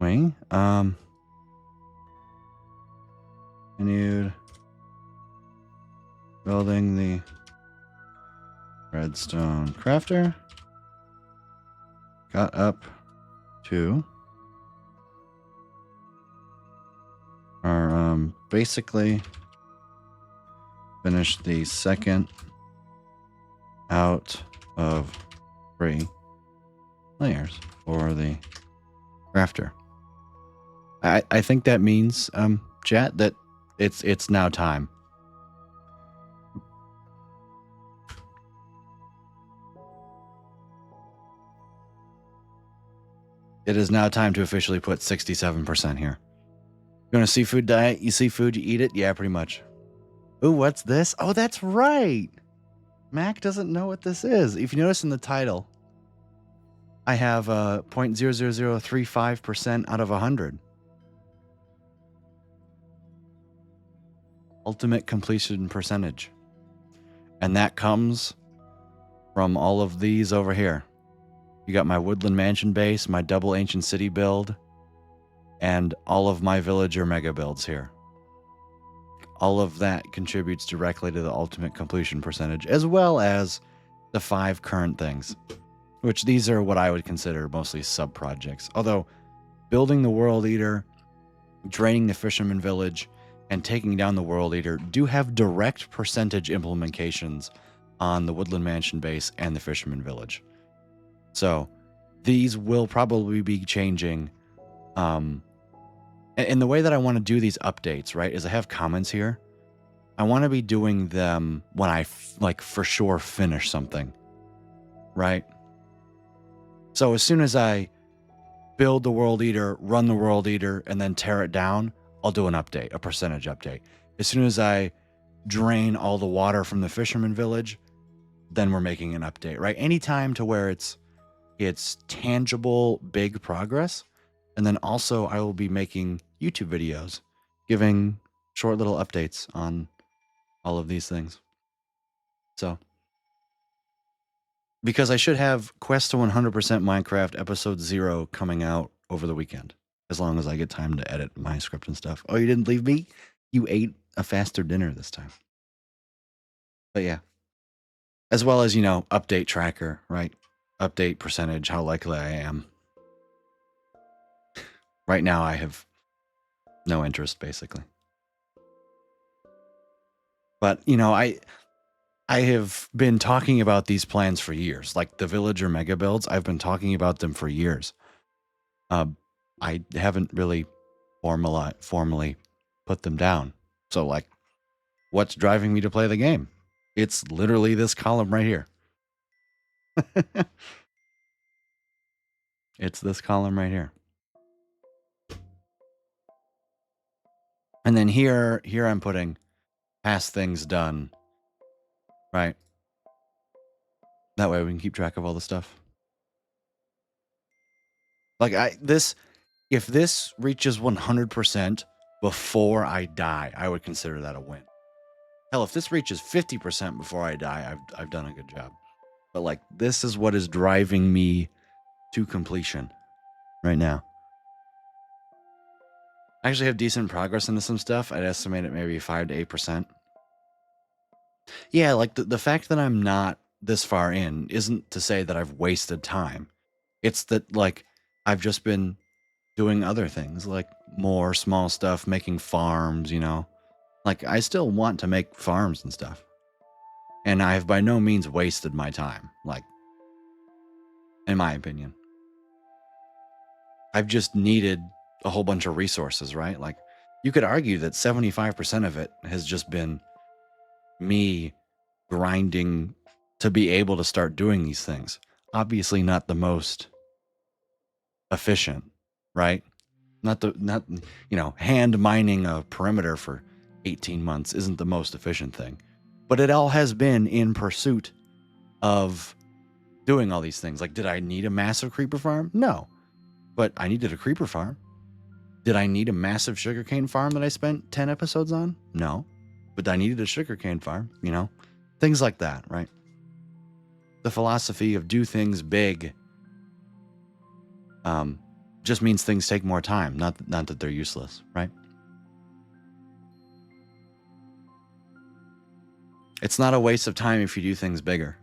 Wait, continued building the redstone crafter. Got up to our basically finish the second out of 3 layers for the crafter. I think that means, chat, that it's now time. It is now time to officially put 67% here. You want a seafood diet? You see food, you eat it? Yeah, pretty much. Ooh, what's this? Oh, that's right. Mac doesn't know what this is. If you notice in the title, I have 0.00035% out of 100. Ultimate completion percentage. And that comes from all of these over here. You got my Woodland Mansion base, my double Ancient City build, and all of my villager mega builds here. All of that contributes directly to the ultimate completion percentage, as well as the 5 current things, which these are what I would consider mostly sub-projects. Although building the World Eater, draining the Fisherman Village, and taking down the World Eater do have direct percentage implementations on the Woodland Mansion base and the Fisherman Village. So these will probably be changing. And the way that I want to do these updates, right, is I have comments here. I want to be doing them when I for sure finish something, right? So as soon as I build the World Eater, run the World Eater, and then tear it down, I'll do an update, a percentage update. As soon as I drain all the water from the Fisherman Village, then we're making an update, right? Anytime to where it's tangible, big progress. And then also I will be making YouTube videos, giving short little updates on all of these things. So, because I should have Quest to 100% Minecraft episode 0 coming out over the weekend, as long as I get time to edit my script and stuff. Oh, you didn't leave me? You ate a faster dinner this time. But yeah. As well as, update tracker, right? Update percentage, how likely I am. Right now, I have no interest, basically. But, I have been talking about these plans for years. Like the villager mega builds, I've been talking about them for years. I haven't really formally put them down. So, what's driving me to play the game? It's literally this column right here. It's this column right here. And then here I'm putting past things done, right? That way we can keep track of all the stuff. If this reaches 100% before I die, I would consider that a win. Hell, if this reaches 50% before I die, I've done a good job. But this is what is driving me to completion right now. I actually have decent progress into some stuff. I'd estimate it maybe 5 to 8%. Yeah, the fact that I'm not this far in isn't to say that I've wasted time. It's that I've just been doing other things, like more small stuff, making farms, I still want to make farms and stuff. And I have by no means wasted my time, in my opinion. I've just needed a whole bunch of resources, right? You could argue that 75% of it has just been me grinding to be able to start doing these things. Obviously not the most efficient, right? Not hand mining a perimeter for 18 months isn't the most efficient thing. But it all has been in pursuit of doing all these things. Did I need a massive creeper farm? No. But I needed a creeper farm. Did I need a massive sugarcane farm that I spent 10 episodes on? No. But I needed a sugarcane farm, Things like that, right? The philosophy of do things big just means things take more time, not that they're useless, right? It's not a waste of time if you do things bigger,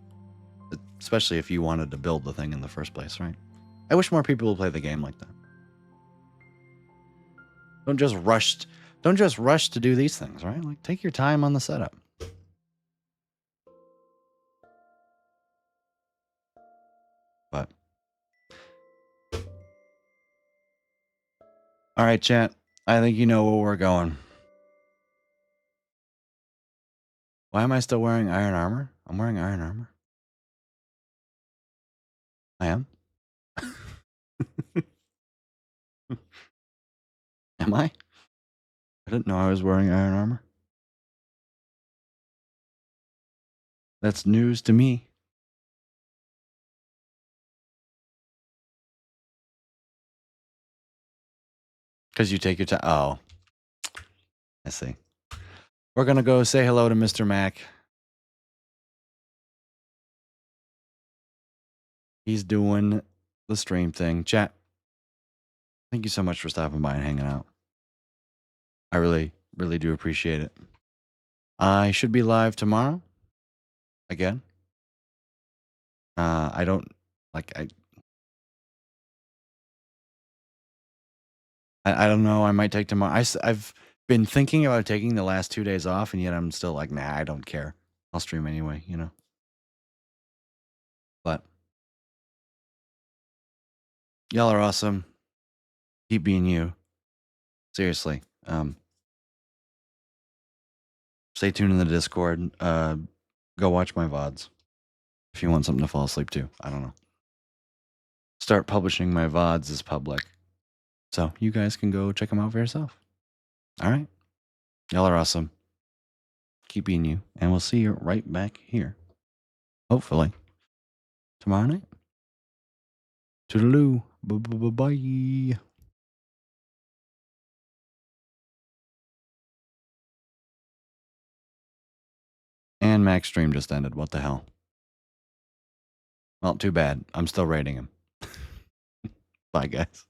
especially if you wanted to build the thing in the first place, right? I wish more people would play the game like that. Don't just rush to do these things, right? Take your time on the setup. All right, chat. I think you know where we're going. Why am I still wearing iron armor? I'm wearing iron armor. I am. Am I? I didn't know I was wearing iron armor. That's news to me. Because you take your time. Oh, I see. We're going to go say hello to Mr. Mac. He's doing the stream thing. Chat, thank you so much for stopping by and hanging out. I really, really do appreciate it. I should be live tomorrow. Again. I don't, like, I don't know. I might take tomorrow. I've been thinking about taking the last 2 days off, and yet I'm still like, nah, I don't care. I'll stream anyway, you know. But y'all are awesome. Keep being you. Seriously. Stay tuned in the Discord. Go watch my VODs if you want something to fall asleep to. I don't know. Start publishing my VODs as public. So you guys can go check them out for yourself. All right. Y'all are awesome. Keep being you. And we'll see you right back here. Hopefully. Tomorrow night. Toodaloo. Bye. And Mac's stream just ended. What the hell? Well, too bad. I'm still rating him. Bye, guys.